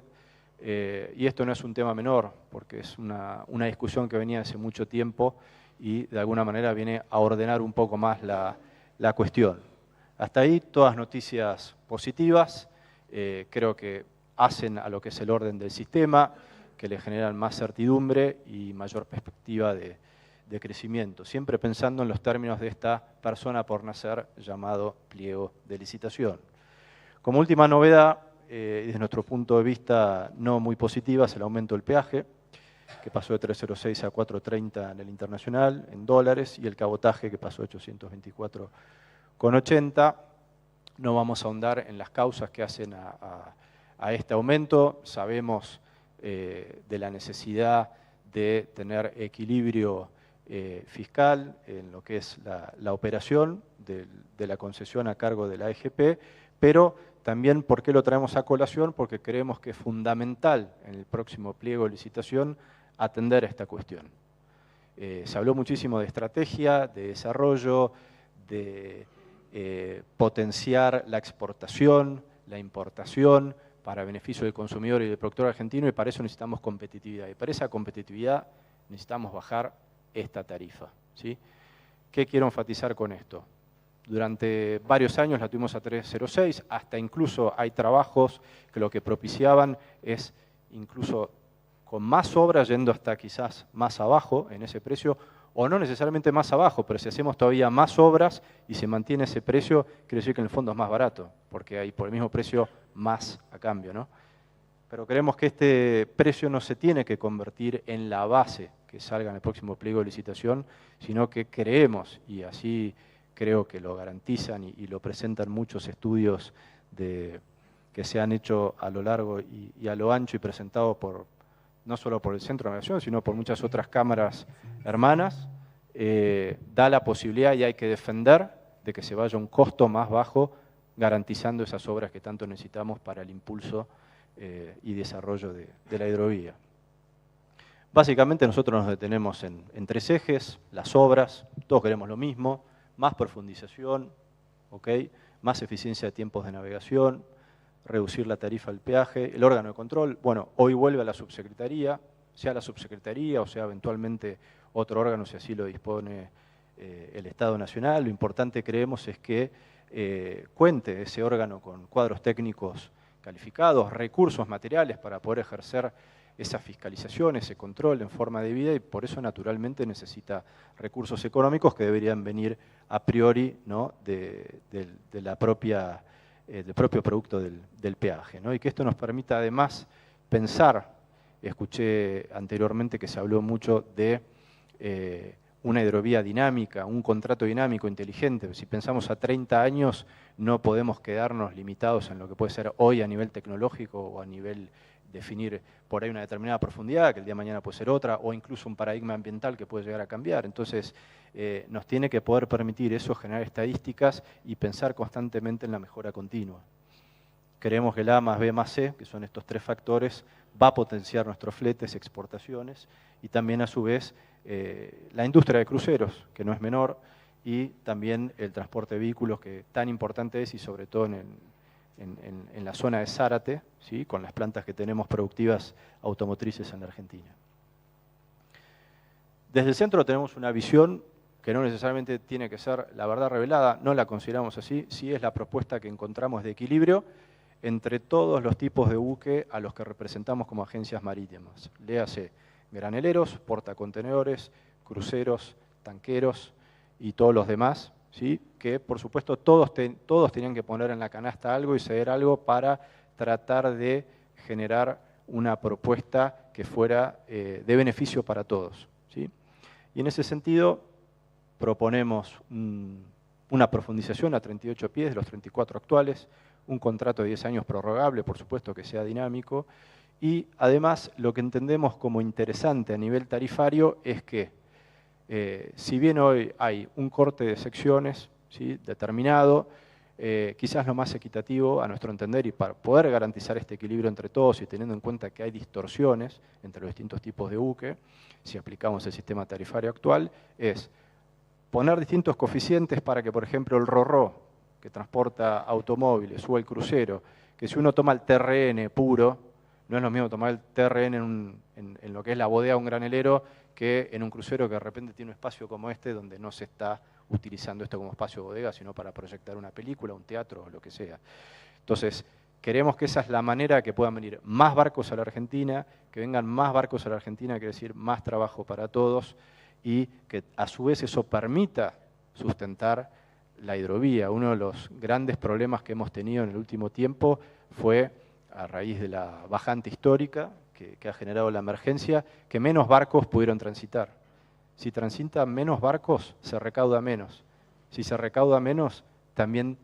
y esto no es un tema menor, porque es una discusión que venía hace mucho tiempo y de alguna manera viene a ordenar un poco más la cuestión. Hasta ahí todas noticias positivas, creo que hacen a lo que es el orden del sistema, que le generan más certidumbre y mayor perspectiva de crecimiento, siempre pensando en los términos de esta persona por nacer llamado pliego de licitación. Como última novedad, desde nuestro punto de vista no muy positiva, es el aumento del peaje, que pasó de 3.06 a 4.30 en el internacional, en dólares, y el cabotaje, que pasó de 824,80. No vamos a ahondar en las causas que hacen a este aumento. Sabemos de la necesidad de tener equilibrio fiscal en lo que es la operación de la concesión a cargo de la AGP, pero también, ¿por qué lo traemos a colación? Porque creemos que es fundamental en el próximo pliego de licitación atender a esta cuestión. Se habló muchísimo de estrategia, de desarrollo, de potenciar la exportación, la importación para beneficio del consumidor y del productor argentino, y para eso necesitamos competitividad. Y para esa competitividad necesitamos bajar esta tarifa, ¿sí? ¿Qué quiero enfatizar con esto? Durante varios años la tuvimos a 3.06, hasta incluso hay trabajos que lo que propiciaban es incluso con más obras, yendo hasta quizás más abajo en ese precio, o no necesariamente más abajo, pero si hacemos todavía más obras y se mantiene ese precio, quiere decir que en el fondo es más barato, porque hay por el mismo precio más a cambio, ¿no? Pero creemos que este precio no se tiene que convertir en la base que salga en el próximo pliego de licitación, sino que creemos, y así creo que lo garantizan y lo presentan muchos estudios que se han hecho a lo largo y a lo ancho y presentado no solo por el Centro de Navegación, sino por muchas otras cámaras hermanas, da la posibilidad y hay que defender de que se vaya a un costo más bajo, garantizando esas obras que tanto necesitamos para el impulso y desarrollo de la hidrovía. Básicamente nosotros nos detenemos en 3 ejes: las obras, todos queremos lo mismo, más profundización, ¿okay? Más eficiencia de tiempos de navegación, reducir la tarifa del peaje, el órgano de control. Bueno, hoy vuelve a la subsecretaría, sea la subsecretaría o sea eventualmente otro órgano si así lo dispone el Estado Nacional. Lo importante, creemos, es que cuente ese órgano con cuadros técnicos calificados, recursos materiales para poder ejercer esa fiscalización, ese control en forma debida, y por eso naturalmente necesita recursos económicos que deberían venir a priori, ¿no?, del propio producto del peaje, ¿no? Y que esto nos permita además pensar, escuché anteriormente que se habló mucho de una hidrovía dinámica, un contrato dinámico inteligente. Si pensamos a 30 años, no podemos quedarnos limitados en lo que puede ser hoy a nivel tecnológico o a nivel definir por ahí una determinada profundidad, que el día de mañana puede ser otra, o incluso un paradigma ambiental que puede llegar a cambiar. Entonces, nos tiene que poder permitir eso, generar estadísticas y pensar constantemente en la mejora continua. Creemos que el A más B más C, que son estos 3 factores, va a potenciar nuestros fletes, exportaciones, y también a su vez la industria de cruceros, que no es menor, y también el transporte de vehículos, que tan importante es, y sobre todo en la zona de Zárate, ¿sí?, con las plantas que tenemos productivas automotrices en la Argentina. Desde el centro tenemos una visión que no necesariamente tiene que ser la verdad revelada, no la consideramos así, sí es la propuesta que encontramos de equilibrio entre todos los tipos de buque a los que representamos como agencias marítimas. Léase graneleros, portacontenedores, cruceros, tanqueros y todos los demás, ¿sí?, que por supuesto todos tenían que poner en la canasta algo y ceder algo para tratar de generar una propuesta que fuera de beneficio para todos, ¿sí? Y en ese sentido proponemos una profundización a 38 pies de los 34 actuales, un contrato de 10 años prorrogable, por supuesto que sea dinámico, y además lo que entendemos como interesante a nivel tarifario es que si bien hoy hay un corte de secciones, ¿sí?, determinado, quizás lo más equitativo a nuestro entender, y para poder garantizar este equilibrio entre todos y teniendo en cuenta que hay distorsiones entre los distintos tipos de buque, si aplicamos el sistema tarifario actual, es poner distintos coeficientes para que, por ejemplo, el ro-ro, que transporta automóviles, o el crucero, que si uno toma el TRN puro, no es lo mismo tomar el TRN en lo que es la bodega de un granelero que en un crucero que de repente tiene un espacio como este donde no se está utilizando esto como espacio de bodega, sino para proyectar una película, un teatro o lo que sea. Entonces, queremos que esa es la manera que puedan venir más barcos a la Argentina, que vengan más barcos a la Argentina, quiere decir más trabajo para todos, y que a su vez eso permita sustentar la hidrovía. Uno de los grandes problemas que hemos tenido en el último tiempo fue, a raíz de la bajante histórica que ha generado la emergencia, que menos barcos pudieron transitar. Si transitan menos barcos, se recauda menos. Si se recauda menos, también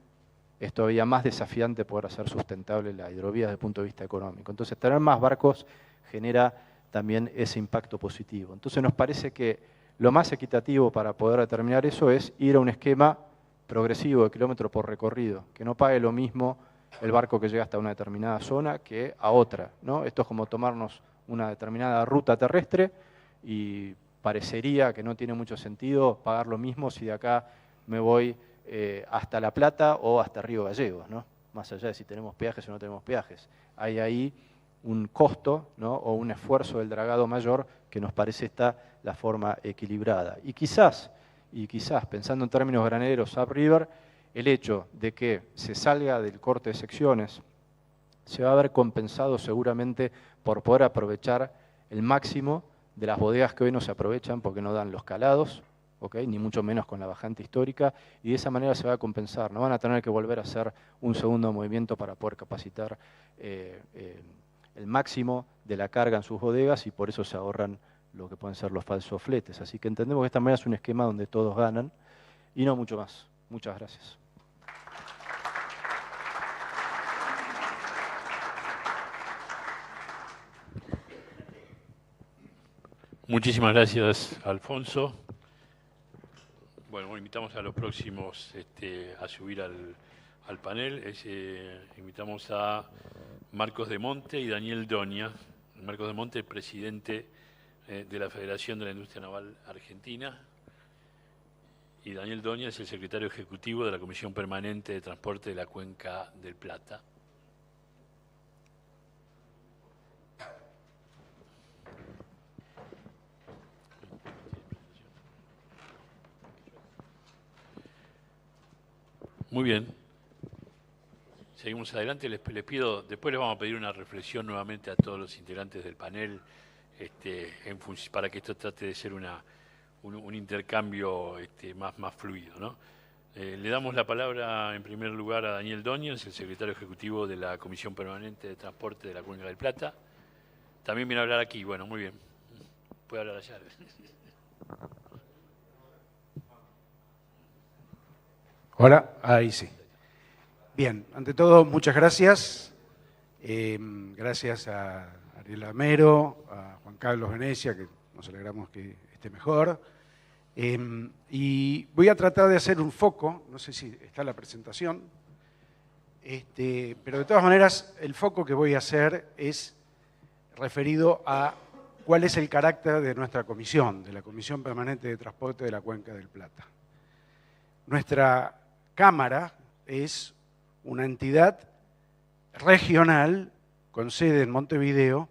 es todavía más desafiante poder hacer sustentable la hidrovía desde el punto de vista económico. Entonces, tener más barcos genera también ese impacto positivo. Entonces, nos parece que lo más equitativo para poder determinar eso es ir a un esquema progresivo de kilómetro por recorrido, que no pague lo mismo el barco que llega hasta una determinada zona que a otra, ¿no? Esto es como tomarnos una determinada ruta terrestre y parecería que no tiene mucho sentido pagar lo mismo si de acá me voy hasta La Plata o hasta Río Gallegos, ¿no? Más allá de si tenemos peajes o no tenemos peajes. Hay ahí un costo, ¿no?, o un esfuerzo del dragado mayor que nos parece está la forma equilibrada. Y quizás, pensando en términos graneros upriver, el hecho de que se salga del corte de secciones se va a ver compensado seguramente por poder aprovechar el máximo de las bodegas que hoy no se aprovechan porque no dan los calados, ni mucho menos con la bajante histórica, y de esa manera se va a compensar. No van a tener que volver a hacer un segundo movimiento para poder capacitar el máximo de la carga en sus bodegas, y por eso se ahorran lo que pueden ser los falsos fletes. Así que entendemos que esta manera es un esquema donde todos ganan, y no mucho más. Muchas gracias. Muchísimas gracias, Alfonso. Bueno, invitamos a los próximos a subir al panel. Invitamos a Marcos de Monte y Daniel Doña. Marcos de Monte, presidente de la Federación de la Industria Naval Argentina. Y Daniel Doña es el secretario ejecutivo de la Comisión Permanente de Transporte de la Cuenca del Plata. Muy bien. Seguimos adelante. Les pido, después les vamos a pedir una reflexión nuevamente a todos los integrantes del panel, para que esto trate de ser un intercambio más fluido, ¿no? Le damos la palabra en primer lugar a Daniel Doña, el secretario ejecutivo de la Comisión Permanente de Transporte de la Cuenca del Plata. También viene a hablar aquí. Bueno, muy bien. Puede hablar allá. Hola, ahí sí. Bien, ante todo, muchas gracias. Gracias a Ariel Amero, a Juan Carlos Venecia, que nos alegramos que esté mejor. Y voy a tratar de hacer un foco, no sé si está la presentación, pero de todas maneras el foco que voy a hacer es referido a cuál es el carácter de nuestra comisión, de la Comisión Permanente de Transporte de la Cuenca del Plata. Nuestra Cámara es una entidad regional con sede en Montevideo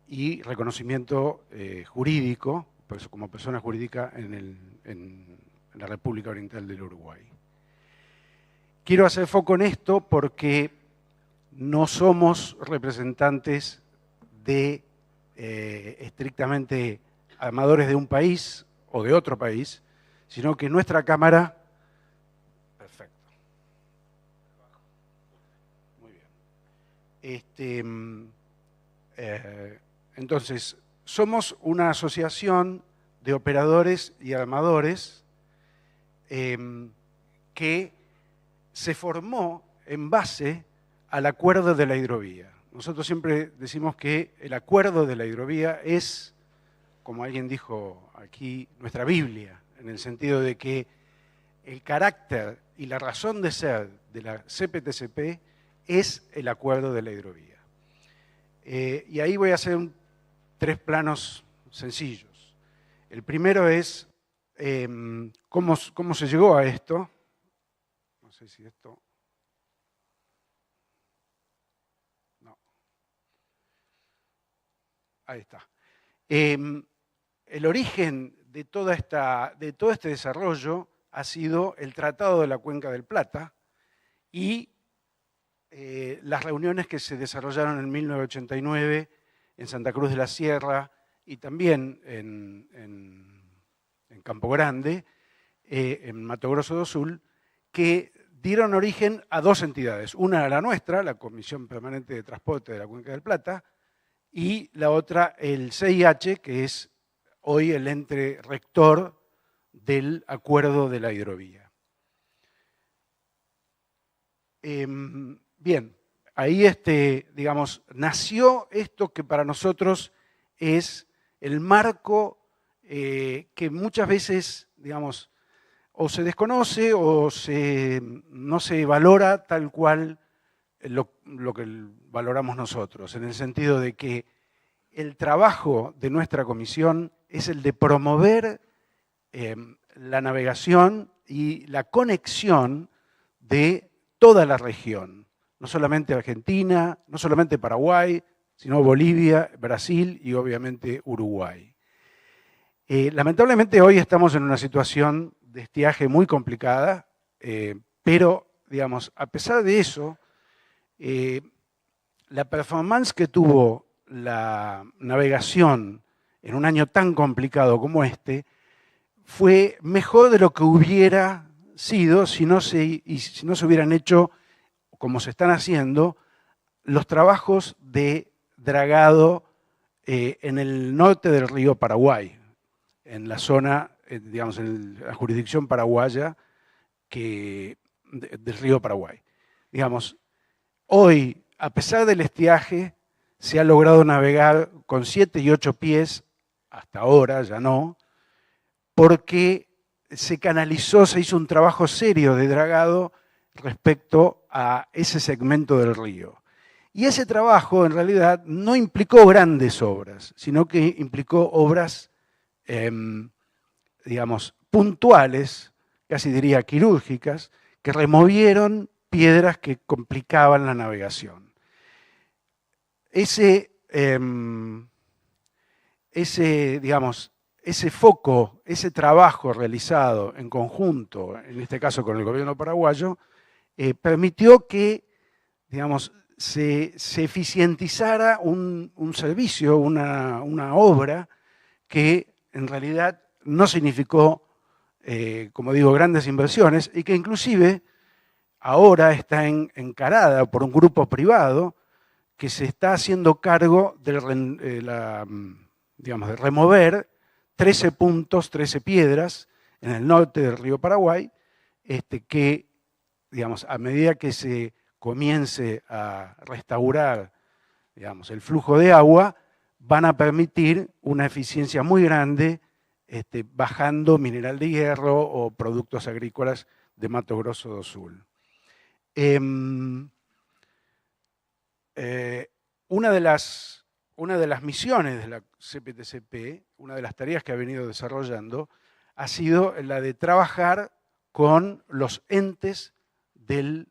y reconocimiento jurídico como persona jurídica en la República Oriental del Uruguay. Quiero hacer foco en esto porque no somos representantes de estrictamente armadores de un país o de otro país, sino que nuestra Cámara... Perfecto. Muy bien. Entonces, somos una asociación de operadores y armadores que se formó en base al acuerdo de la hidrovía. Nosotros siempre decimos que el acuerdo de la hidrovía es, como alguien dijo aquí, nuestra Biblia, en el sentido de que el carácter y la razón de ser de la CPTCP es el acuerdo de la hidrovía. Y ahí voy a hacer tres planos sencillos. El primero es cómo se llegó a esto. No sé si esto... No. Ahí está. El origen de todo este desarrollo ha sido el Tratado de la Cuenca del Plata y las reuniones que se desarrollaron en 1989 en Santa Cruz de la Sierra y también en Campo Grande, en Mato Grosso do Sul, que dieron origen a dos entidades. Una la nuestra, la Comisión Permanente de Transporte de la Cuenca del Plata, y la otra el CIH, que es hoy el ente rector del acuerdo de la hidrovía. Bien, ahí digamos, nació esto que para nosotros es el marco que muchas veces, digamos, o se desconoce o no se valora tal cual lo que valoramos nosotros, en el sentido de que el trabajo de nuestra comisión es el de promover la navegación y la conexión de toda la región, no solamente Argentina, no solamente Paraguay, sino Bolivia, Brasil y obviamente Uruguay. Lamentablemente hoy estamos en una situación de estiaje muy complicada, pero, digamos, a pesar de eso, la performance que tuvo la navegación en un año tan complicado como este, fue mejor de lo que hubiera sido si no se hubieran hecho, como se están haciendo, los trabajos de dragado en el norte del río Paraguay, en la zona, digamos, en la jurisdicción paraguaya del río Paraguay. Digamos, hoy, a pesar del estiaje, se ha logrado navegar con 7 y 8 pies, hasta ahora ya no, porque se canalizó, se hizo un trabajo serio de dragado respecto a ese segmento del río. Y ese trabajo, en realidad, no implicó grandes obras, sino que implicó obras, digamos, puntuales, casi diría quirúrgicas, que removieron piedras que complicaban la navegación. Ese foco, ese trabajo realizado en conjunto, en este caso con el gobierno paraguayo, permitió que, digamos, se eficientizara un servicio, una obra que en realidad no significó, como digo, grandes inversiones y que inclusive ahora está encarada por un grupo privado que se está haciendo cargo de remover 13 puntos, 13 piedras en el norte del río Paraguay, que, digamos, a medida que se comience a restaurar, digamos, el flujo de agua, van a permitir una eficiencia muy grande, bajando mineral de hierro o productos agrícolas de Mato Grosso do Sul. Una de las misiones de la CPTCP, una de las tareas que ha venido desarrollando, ha sido la de trabajar con los entes del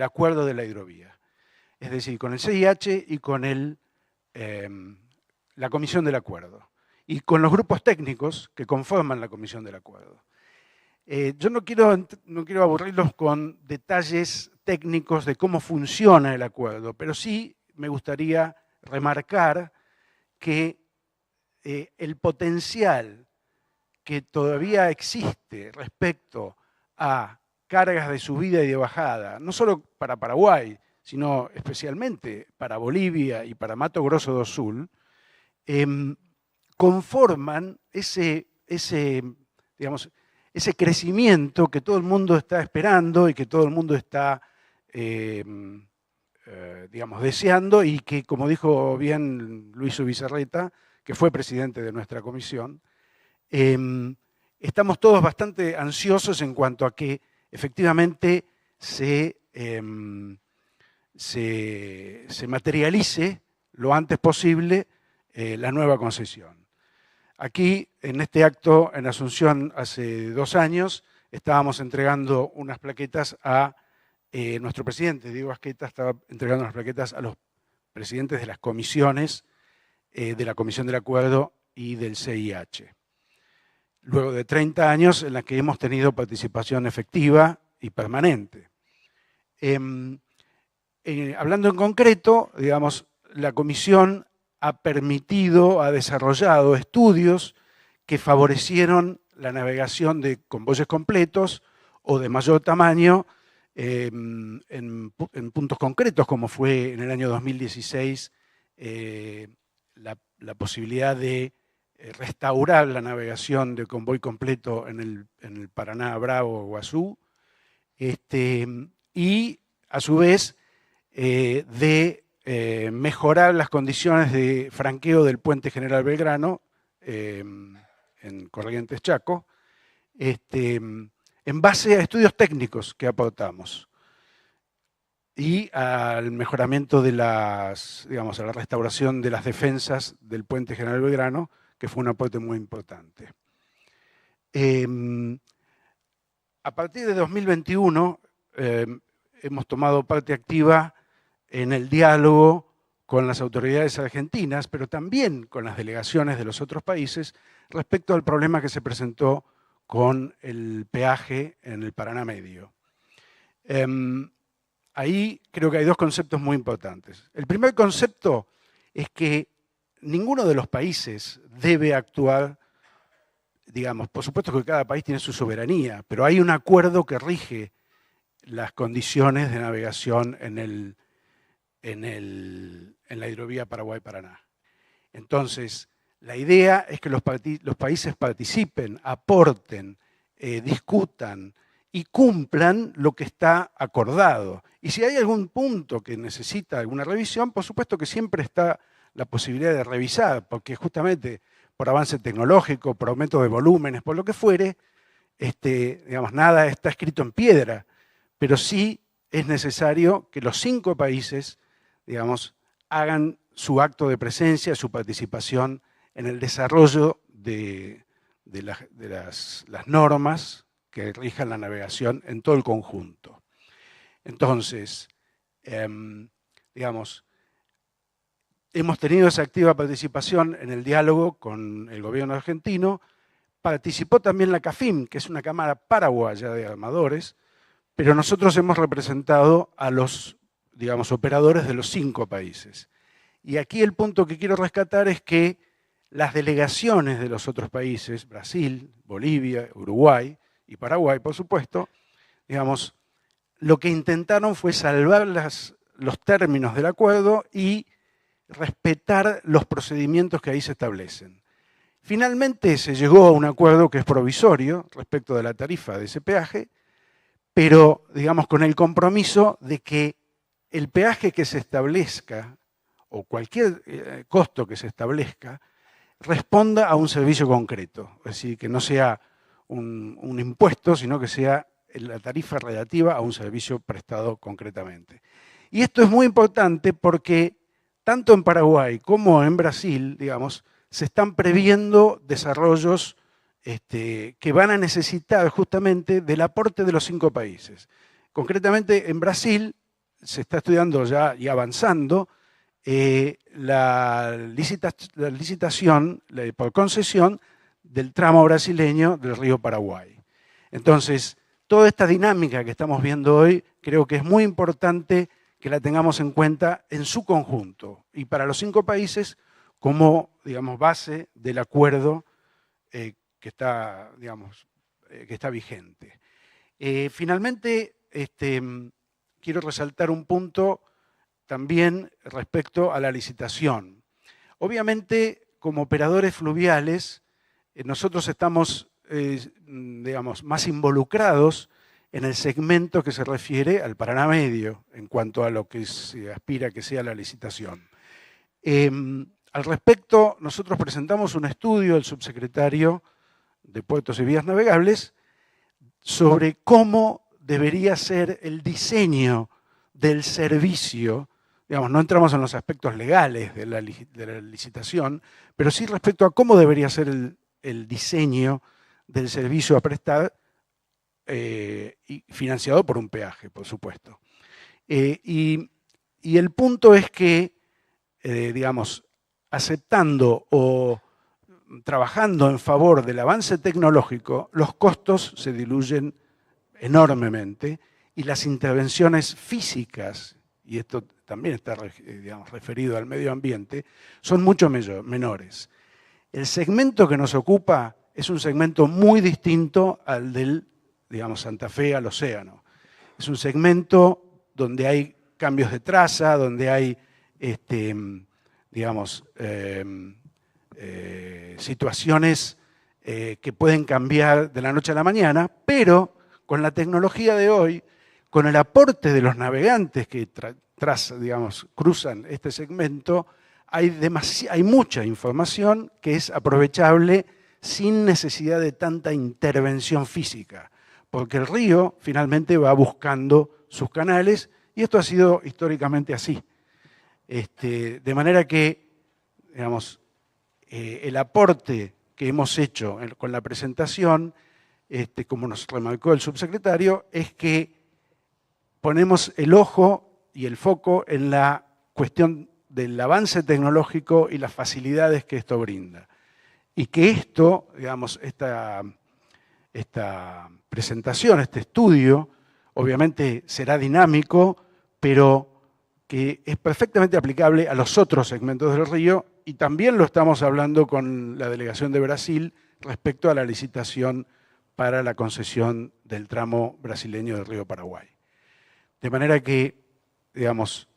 acuerdo de la hidrovía. Es decir, con el CIH y con la Comisión del Acuerdo. Y con los grupos técnicos que conforman la Comisión del Acuerdo. Yo no quiero aburrirlos con detalles técnicos de cómo funciona el acuerdo, pero sí me gustaría remarcar que el potencial que todavía existe respecto a cargas de subida y de bajada, no solo para Paraguay, sino especialmente para Bolivia y para Mato Grosso do Sul, conforman ese crecimiento que todo el mundo está esperando y que todo el mundo está, deseando y que, como dijo bien Luis Ubizarreta, que fue presidente de nuestra comisión, estamos todos bastante ansiosos en cuanto a que efectivamente se materialice lo antes posible la nueva concesión. Aquí, en este acto en Asunción hace 2 años, estábamos entregando unas plaquetas a nuestro presidente, Diego Asqueta, estaba entregando unas plaquetas a los presidentes de las comisiones, de la Comisión del Acuerdo y del CIH. Luego de 30 años en las que hemos tenido participación efectiva y permanente. Hablando en concreto, digamos, la Comisión ha desarrollado estudios que favorecieron la navegación de convoyes completos o de mayor tamaño en puntos concretos, como fue en el año 2016 la posibilidad de restaurar la navegación de convoy completo en el Paraná, Bravo, Guazú, y a su vez de mejorar las condiciones de franqueo del puente General Belgrano en Corrientes Chaco, en base a estudios técnicos que aportamos y al mejoramiento de a la restauración de las defensas del puente General Belgrano, que fue un aporte muy importante. A partir de 2021 hemos tomado parte activa en el diálogo con las autoridades argentinas, pero también con las delegaciones de los otros países respecto al problema que se presentó con el peaje en el Paraná Medio. Ahí creo que hay 2 conceptos muy importantes. El primer concepto es que ninguno de los países debe actuar, digamos, por supuesto que cada país tiene su soberanía, pero hay un acuerdo que rige las condiciones de navegación en la hidrovía Paraguay-Paraná. Entonces, la idea es que los países participen, aporten, discutan y cumplan lo que está acordado. Y si hay algún punto que necesita alguna revisión, por supuesto que siempre está la posibilidad de revisar, porque justamente por avance tecnológico, por aumento de volúmenes, por lo que fuere, digamos, nada está escrito en piedra, pero sí es necesario que los 5 países, digamos, hagan su acto de presencia, su participación en el desarrollo de las normas que rijan la navegación en todo el conjunto. Entonces, digamos, hemos tenido esa activa participación en el diálogo con el gobierno argentino. Participó también la CAFIM, que es una cámara paraguaya de armadores, pero nosotros hemos representado a los, digamos, operadores de los 5 países. Y aquí el punto que quiero rescatar es que las delegaciones de los otros países, Brasil, Bolivia, Uruguay y Paraguay, por supuesto, digamos, lo que intentaron fue salvar los términos del acuerdo y respetar los procedimientos que ahí se establecen. Finalmente se llegó a un acuerdo que es provisorio respecto de la tarifa de ese peaje, pero, digamos, con el compromiso de que el peaje que se establezca, o cualquier costo que se establezca, responda a un servicio concreto. Es decir, que no sea un impuesto, sino que sea la tarifa relativa a un servicio prestado concretamente. Y esto es muy importante porque tanto en Paraguay como en Brasil, digamos, se están previendo desarrollos que van a necesitar justamente del aporte de los 5 países. Concretamente en Brasil se está estudiando ya y avanzando la licitación por concesión del tramo brasileño del río Paraguay. Entonces, toda esta dinámica que estamos viendo hoy creo que es muy importante que la tengamos en cuenta en su conjunto y para los 5 países como, digamos, base del acuerdo que está vigente. Finalmente, quiero resaltar un punto también respecto a la licitación. Obviamente, como operadores fluviales, nosotros estamos, digamos, más involucrados en el segmento que se refiere al Paraná Medio, en cuanto a lo que se aspira que sea la licitación. Al respecto, nosotros presentamos un estudio al subsecretario de Puertos y Vías Navegables sobre cómo debería ser el diseño del servicio. Digamos, no entramos en los aspectos legales de la licitación, pero sí respecto a cómo debería ser el diseño del servicio a prestar y financiado por un peaje, por supuesto. Y el punto es que, digamos, aceptando o trabajando en favor del avance tecnológico, los costos se diluyen enormemente y las intervenciones físicas, y esto también está, digamos, referido al medio ambiente, son mucho menores. El segmento que nos ocupa es un segmento muy distinto al del, digamos, Santa Fe al océano. Es un segmento donde hay cambios de traza, donde hay, digamos, situaciones que pueden cambiar de la noche a la mañana, pero con la tecnología de hoy, con el aporte de los navegantes que digamos, cruzan este segmento, hay mucha información que es aprovechable sin necesidad de tanta intervención física, porque el río finalmente va buscando sus canales y esto ha sido históricamente así. De manera que, digamos, el aporte que hemos hecho con la presentación, como nos remarcó el subsecretario, es que ponemos el ojo y el foco en la cuestión del avance tecnológico y las facilidades que esto brinda. Y que esto, digamos, esta presentación, este estudio, obviamente será dinámico, pero que es perfectamente aplicable a los otros segmentos del río y también lo estamos hablando con la delegación de Brasil respecto a la licitación para la concesión del tramo brasileño del río Paraguay. De manera que, digamos,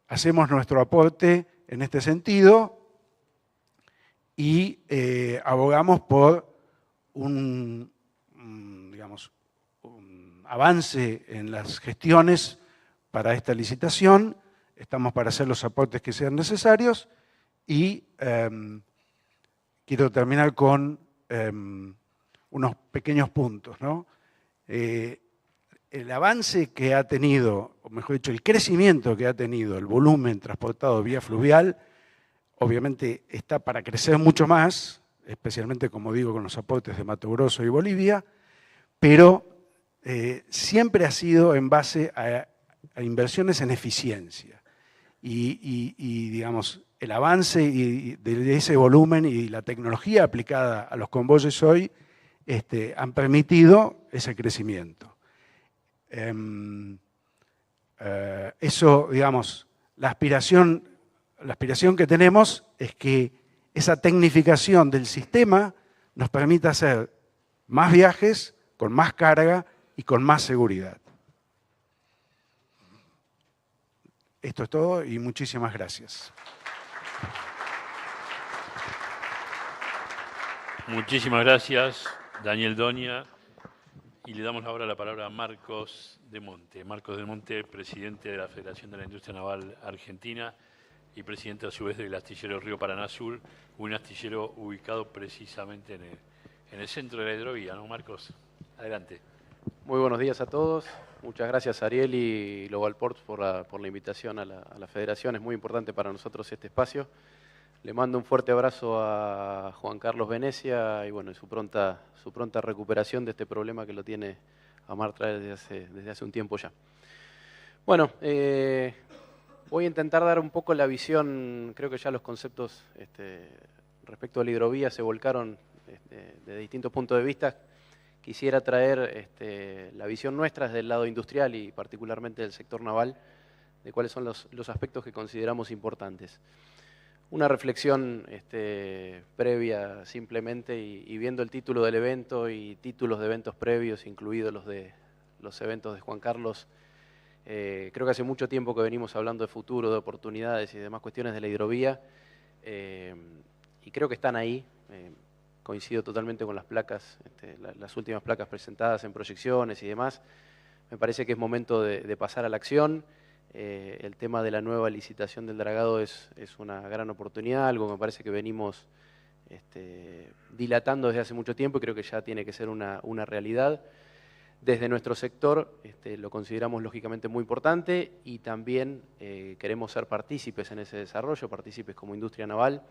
hacemos nuestro aporte en este sentido y abogamos por un avance en las gestiones para esta licitación. Estamos para hacer los aportes que sean necesarios y quiero terminar con unos pequeños puntos, ¿no? El avance que ha tenido, o mejor dicho, el crecimiento que ha tenido el volumen transportado vía fluvial, obviamente está para crecer mucho más, especialmente, como digo, con los aportes de Mato Grosso y Bolivia, pero siempre ha sido en base a inversiones en eficiencia. Y digamos, el avance de ese volumen y la tecnología aplicada a los convoyes hoy han permitido ese crecimiento. Eso, digamos, la aspiración que tenemos es que esa tecnificación del sistema nos permita hacer más viajes, con más carga y con más seguridad. Esto es todo y muchísimas gracias. Muchísimas gracias, Daniel Donia. Y le damos ahora la palabra a Marcos de Monte. Marcos de Monte, presidente de la Federación de la Industria Naval Argentina y presidente a su vez del astillero Río Paraná Sur, un astillero ubicado precisamente en el centro de la hidrovía, ¿no, Marcos? Adelante. Muy buenos días a todos. Muchas gracias, Ariel y Global Ports por la invitación a la Federación. Es muy importante para nosotros este espacio. Le mando un fuerte abrazo a Juan Carlos Venecia y bueno, su pronta recuperación de este problema que lo tiene a mar desde hace un tiempo ya. Bueno, voy a intentar dar un poco la visión, creo que ya los conceptos respecto a la hidrovía se volcaron de distintos puntos de vista. Quisiera traer la visión nuestra desde el lado industrial y particularmente del sector naval, de cuáles son los aspectos que consideramos importantes. Una reflexión previa simplemente y viendo el título del evento y títulos de eventos previos, incluidos los eventos de Juan Carlos, creo que hace mucho tiempo que venimos hablando de futuro, de oportunidades y demás cuestiones de la hidrovía y creo que están ahí. Coincido totalmente con las placas, las últimas placas presentadas en proyecciones y demás. Me parece que es momento de pasar a la acción. El tema de la nueva licitación del dragado es una gran oportunidad, algo que me parece que venimos dilatando desde hace mucho tiempo y creo que ya tiene que ser una realidad. Desde nuestro sector lo consideramos lógicamente muy importante y también queremos ser partícipes en ese desarrollo, partícipes como industria naval.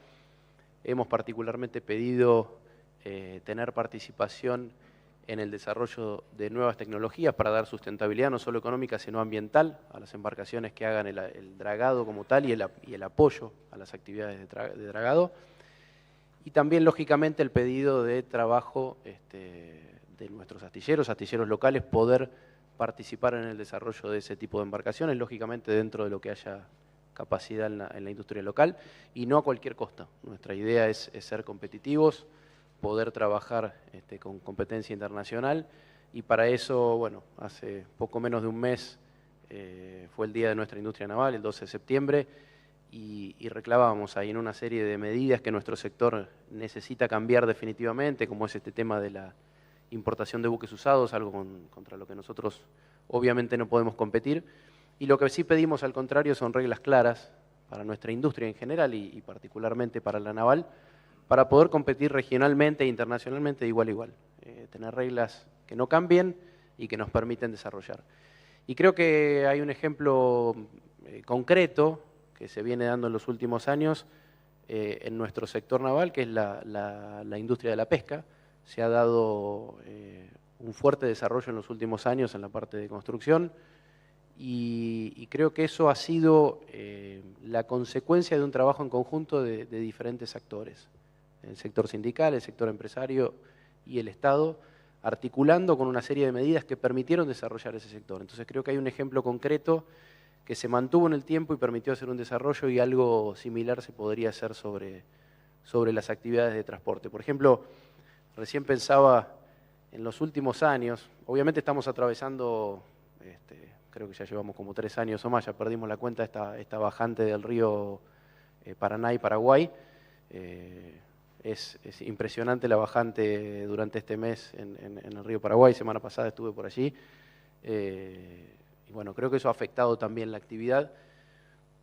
Hemos particularmente pedido tener participación en el desarrollo de nuevas tecnologías para dar sustentabilidad no solo económica sino ambiental a las embarcaciones que hagan el dragado como tal y el apoyo a las actividades de dragado. Y también lógicamente el pedido de trabajo de nuestros astilleros locales, poder participar en el desarrollo de ese tipo de embarcaciones, lógicamente dentro de lo que haya capacidad en la industria local y no a cualquier costo. Nuestra idea es ser competitivos, poder trabajar con competencia internacional y para eso, bueno, hace poco menos de un mes fue el Día de nuestra Industria Naval, el 12 de septiembre, y reclamábamos ahí en una serie de medidas que nuestro sector necesita cambiar definitivamente, como es este tema de la importación de buques usados, algo contra lo que nosotros obviamente no podemos competir. Y lo que sí pedimos, al contrario, son reglas claras para nuestra industria en general y particularmente para la naval, para poder competir regionalmente e internacionalmente de igual a igual. Tener reglas que no cambien y que nos permiten desarrollar. Y creo que hay un ejemplo concreto que se viene dando en los últimos años en nuestro sector naval, que es la industria de la pesca. Se ha dado un fuerte desarrollo en los últimos años en la parte de construcción, y creo que eso ha sido la consecuencia de un trabajo en conjunto de diferentes actores, el sector sindical, el sector empresario y el Estado, articulando con una serie de medidas que permitieron desarrollar ese sector. Entonces creo que hay un ejemplo concreto que se mantuvo en el tiempo y permitió hacer un desarrollo, y algo similar se podría hacer sobre las actividades de transporte. Por ejemplo, recién pensaba en los últimos años, obviamente estamos atravesando, creo que ya llevamos como 3 años o más, ya perdimos la cuenta, esta bajante del río Paraná y Paraguay. Es impresionante la bajante durante este mes en el río Paraguay. Semana pasada estuve por allí. Y bueno, creo que eso ha afectado también la actividad.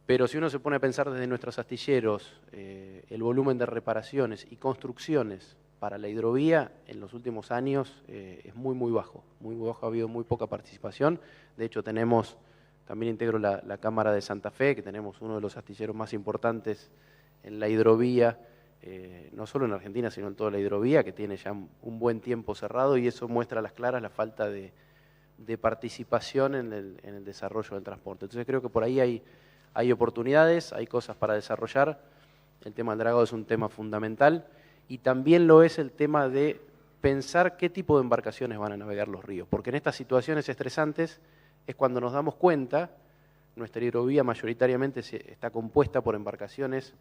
Pero si uno se pone a pensar desde nuestros astilleros, el volumen de reparaciones y construcciones para la hidrovía en los últimos años es muy, muy bajo. Muy, muy bajo, ha habido muy poca participación. De hecho, también integro la Cámara de Santa Fe, que tenemos uno de los astilleros más importantes en la hidrovía, no solo en Argentina, sino en toda la hidrovía, que tiene ya un buen tiempo cerrado, y eso muestra a las claras la falta de participación en el desarrollo del transporte. Entonces creo que por ahí hay oportunidades, hay cosas para desarrollar. El tema del dragado es un tema fundamental, y también lo es el tema de pensar qué tipo de embarcaciones van a navegar los ríos, porque en estas situaciones estresantes es cuando nos damos cuenta, nuestra hidrovía mayoritariamente está compuesta por embarcaciones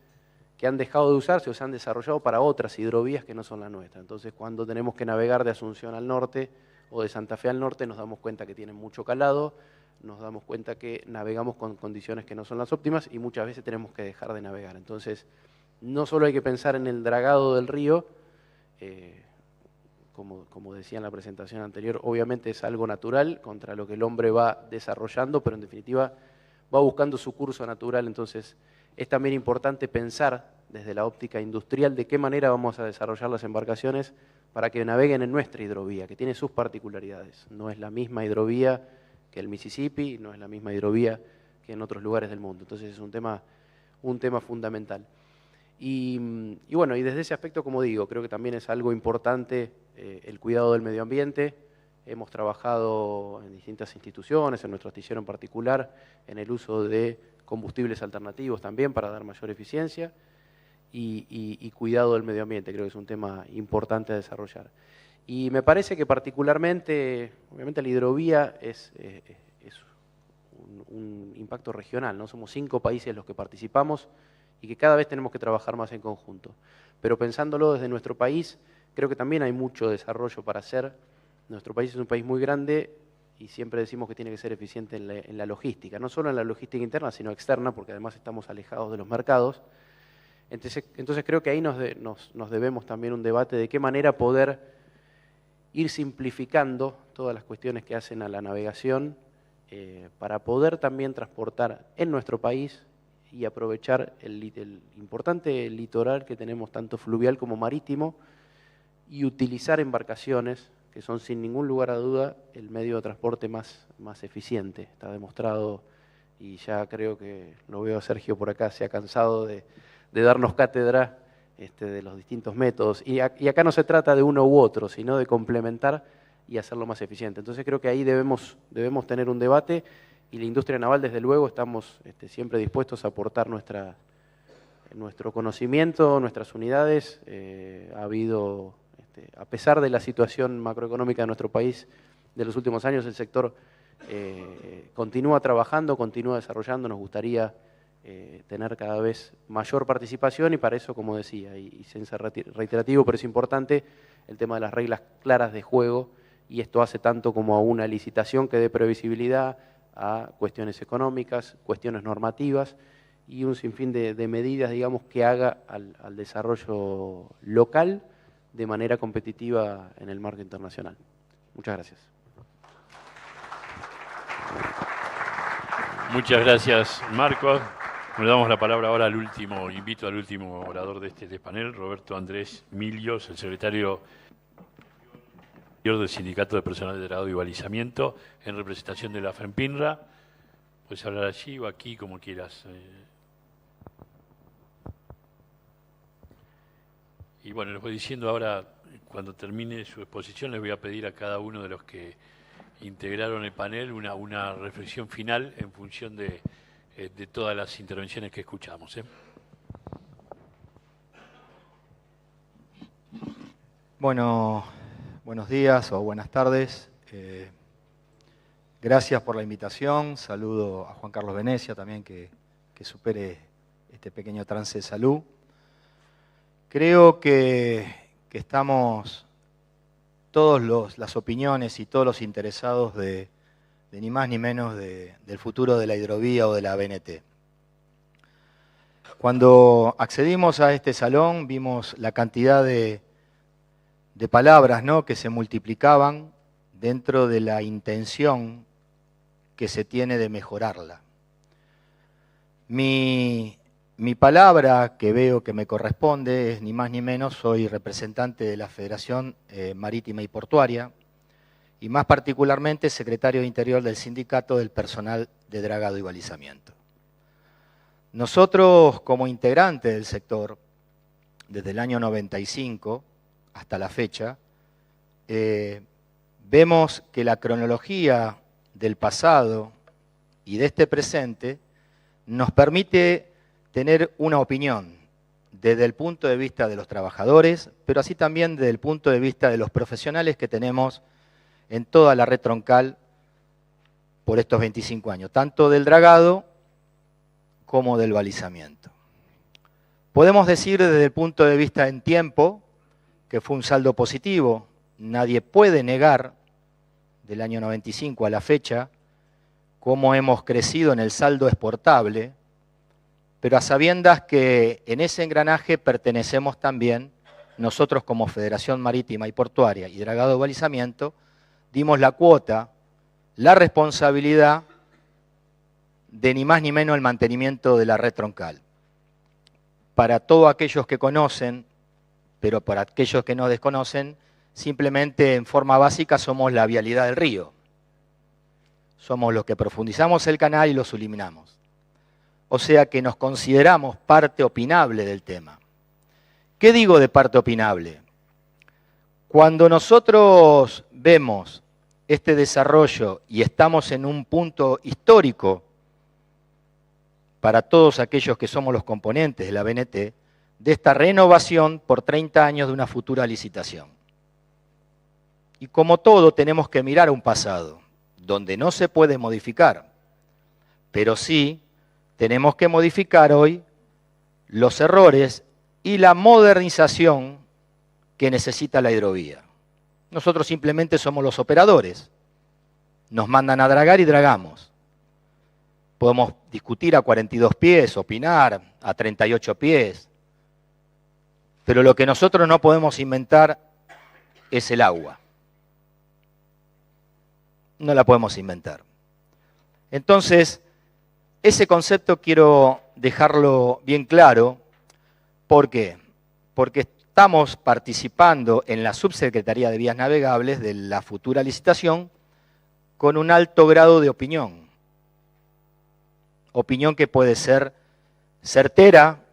que han dejado de usarse o se han desarrollado para otras hidrovías que no son la nuestra. Entonces, cuando tenemos que navegar de Asunción al norte o de Santa Fe al norte, nos damos cuenta que tienen mucho calado, nos damos cuenta que navegamos con condiciones que no son las óptimas, y muchas veces tenemos que dejar de navegar. Entonces, no solo hay que pensar en el dragado del río, como decía en la presentación anterior, obviamente es algo natural contra lo que el hombre va desarrollando, pero en definitiva va buscando su curso natural. Entonces es también importante pensar desde la óptica industrial de qué manera vamos a desarrollar las embarcaciones para que naveguen en nuestra hidrovía, que tiene sus particularidades. No es la misma hidrovía que el Mississippi, no es la misma hidrovía que en otros lugares del mundo. Entonces es un tema fundamental. Y bueno, y desde ese aspecto, como digo, creo que también es algo importante el cuidado del medio ambiente. Hemos trabajado en distintas instituciones, en nuestro astillero en particular, en el uso de combustibles alternativos también para dar mayor eficiencia, y cuidado del medio ambiente, creo que es un tema importante a desarrollar. Y me parece que particularmente, obviamente la hidrovía es un impacto regional, ¿no? Somos 5 países los que participamos, y que cada vez tenemos que trabajar más en conjunto. Pero pensándolo desde nuestro país, creo que también hay mucho desarrollo para hacer. Nuestro país es un país muy grande, y siempre decimos que tiene que ser eficiente en la logística, no solo en la logística interna, sino externa, porque además estamos alejados de los mercados. Entonces creo que ahí nos debemos también un debate de qué manera poder ir simplificando todas las cuestiones que hacen a la navegación, para poder también transportar en nuestro país y aprovechar el importante litoral que tenemos, tanto fluvial como marítimo, y utilizar embarcaciones que son sin ningún lugar a duda el medio de transporte más eficiente. Está demostrado, y ya creo que lo veo a Sergio por acá, se ha cansado de darnos cátedra de los distintos métodos. Y acá no se trata de uno u otro, sino de complementar y hacerlo más eficiente. Entonces creo que ahí debemos tener un debate, y la industria naval, desde luego, estamos siempre dispuestos a aportar nuestro conocimiento, nuestras unidades. Ha habido, a pesar de la situación macroeconómica de nuestro país de los últimos años, el sector continúa trabajando, continúa desarrollando. Nos gustaría tener cada vez mayor participación, y para eso, como decía, y sin ser reiterativo, pero es importante el tema de las reglas claras de juego, y esto hace tanto como a una licitación que dé previsibilidad, a cuestiones económicas, cuestiones normativas, y un sinfín de medidas, digamos, que haga al desarrollo local de manera competitiva en el marco internacional. Muchas gracias. Muchas gracias, Marcos. Le damos la palabra ahora invito al último orador de este panel, Roberto Andrés Milios, el secretario del Sindicato de Personal de Dragado y Balizamiento, en representación de la FEMPINRA. Puedes hablar allí o aquí, como quieras. Y bueno, les voy diciendo ahora, cuando termine su exposición, les voy a pedir a cada uno de los que integraron el panel una reflexión final en función de todas las intervenciones que escuchamos. Bueno, buenos días o buenas tardes. Gracias por la invitación. Saludo a Juan Carlos Venecia también, que supere este pequeño trance de salud. Creo que estamos todas las opiniones y todos los interesados de ni más ni menos del futuro de la hidrovía o de la BNT. Cuando accedimos a este salón vimos la cantidad de palabras, ¿no?, que se multiplicaban dentro de la intención que se tiene de mejorarla. Mi palabra que veo que me corresponde es ni más ni menos, soy representante de la Federación Marítima y Portuaria y más particularmente secretario de Interior del Sindicato del Personal de Dragado y Balizamiento. Nosotros, como integrantes del sector, desde el año 95 hasta la fecha, vemos que la cronología del pasado y de este presente nos permite tener una opinión desde el punto de vista de los trabajadores, pero así también desde el punto de vista de los profesionales que tenemos en toda la red troncal por estos 25 años, tanto del dragado como del balizamiento. Podemos decir desde el punto de vista en tiempo que fue un saldo positivo. Nadie puede negar del año 95 a la fecha cómo hemos crecido en el saldo exportable, pero a sabiendas que en ese engranaje pertenecemos también nosotros como Federación Marítima y Portuaria y Dragado y Balizamiento, dimos la cuota, la responsabilidad de ni más ni menos el mantenimiento de la red troncal. Para todos aquellos que conocen, pero para aquellos que no desconocen, simplemente en forma básica somos la vialidad del río. Somos los que profundizamos el canal y lo subliminamos. O sea que nos consideramos parte opinable del tema. ¿Qué digo de parte opinable? Cuando nosotros vemos este desarrollo y estamos en un punto histórico para todos aquellos que somos los componentes de la BNT, de esta renovación por 30 años de una futura licitación. Y como todo tenemos que mirar a un pasado, donde no se puede modificar, pero sí tenemos que modificar hoy los errores y la modernización que necesita la hidrovía. Nosotros simplemente somos los operadores. Nos mandan a dragar y dragamos. Podemos discutir a 42 pies, opinar a 38 pies, pero lo que nosotros no podemos inventar es el agua. No la podemos inventar. Entonces, ese concepto quiero dejarlo bien claro. ¿Por qué? Porque estamos participando en la Subsecretaría de Vías Navegables de la futura licitación con un alto grado de opinión. Opinión que puede ser certera,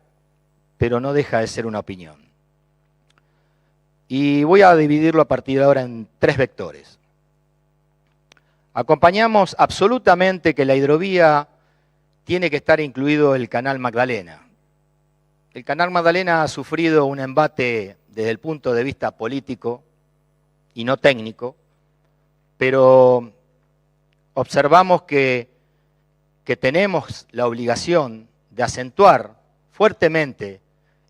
pero no deja de ser una opinión. Y voy a dividirlo a partir de ahora en 3 vectores. Acompañamos absolutamente que la hidrovía tiene que estar incluido el Canal Magdalena. El Canal Magdalena ha sufrido un embate desde el punto de vista político y no técnico, pero observamos que tenemos la obligación de acentuar fuertemente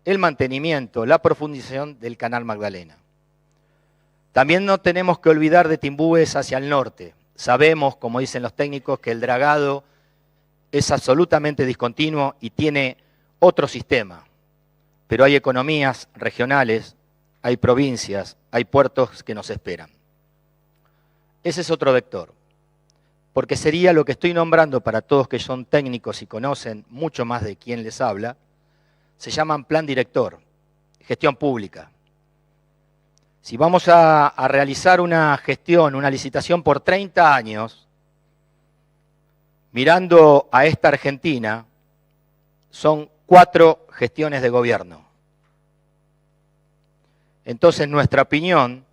el mantenimiento, la profundización del Canal Magdalena. También no tenemos que olvidar de Timbúes hacia el norte. Sabemos, como dicen los técnicos, que el dragado es absolutamente discontinuo y tiene otro sistema. Pero hay economías regionales, hay provincias, hay puertos que nos esperan. Ese es otro vector. Porque sería lo que estoy nombrando para todos que son técnicos y conocen mucho más de quien les habla, se llaman plan director, gestión pública. Si vamos a realizar una gestión, una licitación por 30 años, mirando a esta Argentina, son 4 gestiones de gobierno. Entonces nuestra opinión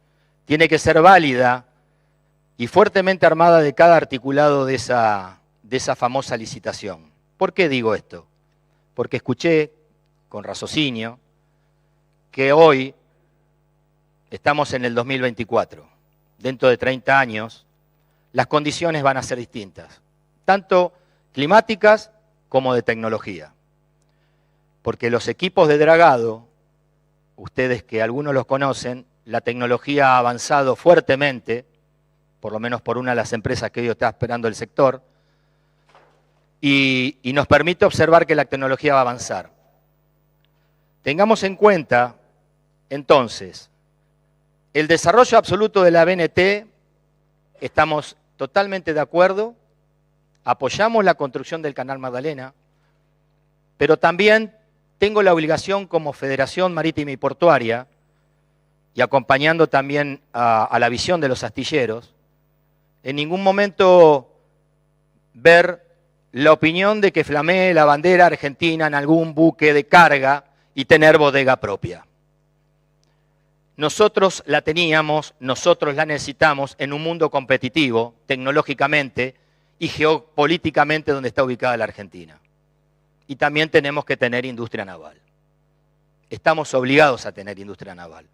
tiene que ser válida y fuertemente armada de cada articulado de esa famosa licitación. ¿Por qué digo esto? Porque escuché, con raciocinio, que hoy estamos en el 2024. Dentro de 30 años, las condiciones van a ser distintas, tanto climáticas como de tecnología. Porque los equipos de dragado, ustedes que algunos los conocen, la tecnología ha avanzado fuertemente, por lo menos por una de las empresas que hoy está esperando el sector, y nos permite observar que la tecnología va a avanzar. Tengamos en cuenta, entonces, el desarrollo absoluto de la BNT, estamos totalmente de acuerdo, apoyamos la construcción del Canal Magdalena, pero también tengo la obligación como Federación Marítima y Portuaria, y acompañando también a la visión de los astilleros, en ningún momento ver la opinión de que flamee la bandera argentina en algún buque de carga y tener bodega propia. Nosotros la teníamos, nosotros la necesitamos en un mundo competitivo, tecnológicamente y geopolíticamente donde está ubicada la Argentina. Y también tenemos que tener industria naval. Estamos obligados a tener industria naval.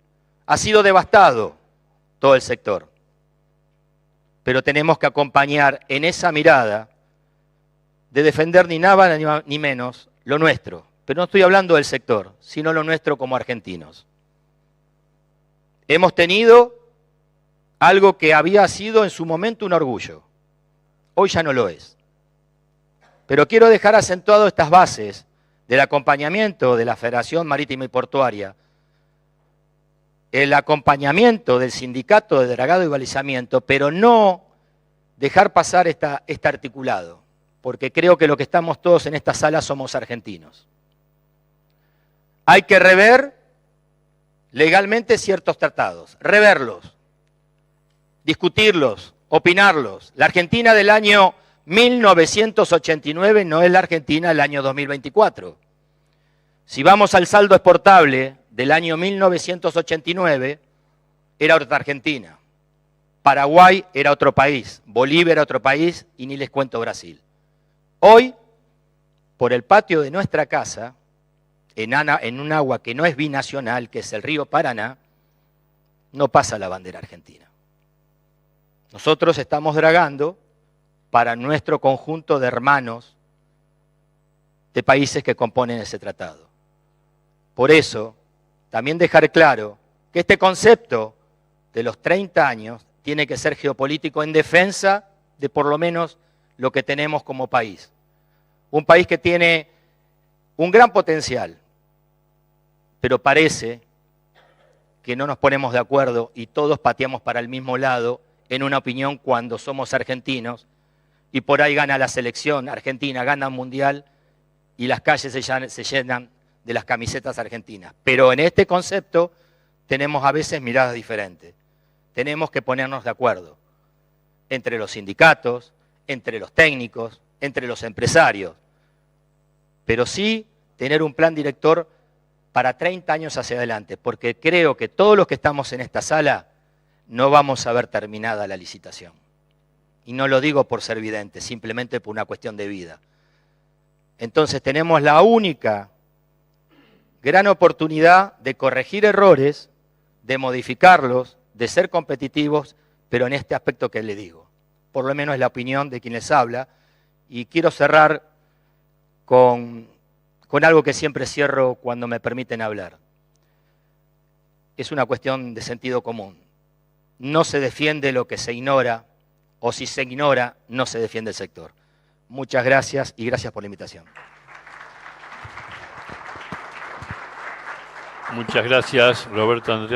Ha sido devastado todo el sector, pero tenemos que acompañar en esa mirada de defender ni nada ni menos lo nuestro. Pero no estoy hablando del sector, sino lo nuestro como argentinos. Hemos tenido algo que había sido en su momento un orgullo. Hoy ya no lo es. Pero quiero dejar acentuado estas bases del acompañamiento de la Federación Marítima y Portuaria, el acompañamiento del Sindicato de Dragado y Balizamiento, pero no dejar pasar este articulado, porque creo que lo que estamos todos en esta sala somos argentinos. Hay que rever legalmente ciertos tratados, reverlos, discutirlos, opinarlos. La Argentina del año 1989 no es la Argentina del año 2024. Si vamos al saldo exportable del año 1989, era otra Argentina. Paraguay era otro país, Bolivia era otro país y ni les cuento Brasil. Hoy, por el patio de nuestra casa, en un agua que no es binacional, que es el río Paraná, no pasa la bandera argentina. Nosotros estamos dragando para nuestro conjunto de hermanos de países que componen ese tratado. Por eso, también dejar claro que este concepto de los 30 años tiene que ser geopolítico en defensa de por lo menos lo que tenemos como país. Un país que tiene un gran potencial, pero parece que no nos ponemos de acuerdo y todos pateamos para el mismo lado en una opinión cuando somos argentinos y por ahí gana la selección argentina, gana un mundial y las calles se llenan de las camisetas argentinas. Pero en este concepto tenemos a veces miradas diferentes. Tenemos que ponernos de acuerdo entre los sindicatos, entre los técnicos, entre los empresarios, pero sí tener un plan director para 30 años hacia adelante, porque creo que todos los que estamos en esta sala no vamos a ver terminada la licitación. Y no lo digo por ser vidente, simplemente por una cuestión de vida. Entonces tenemos la única gran oportunidad de corregir errores, de modificarlos, de ser competitivos, pero en este aspecto que le digo. Por lo menos es la opinión de quien les habla. Y quiero cerrar con algo que siempre cierro cuando me permiten hablar. Es una cuestión de sentido común. No se defiende lo que se ignora, o si se ignora, no se defiende el sector. Muchas gracias y gracias por la invitación. Muchas gracias, Roberto Andrés.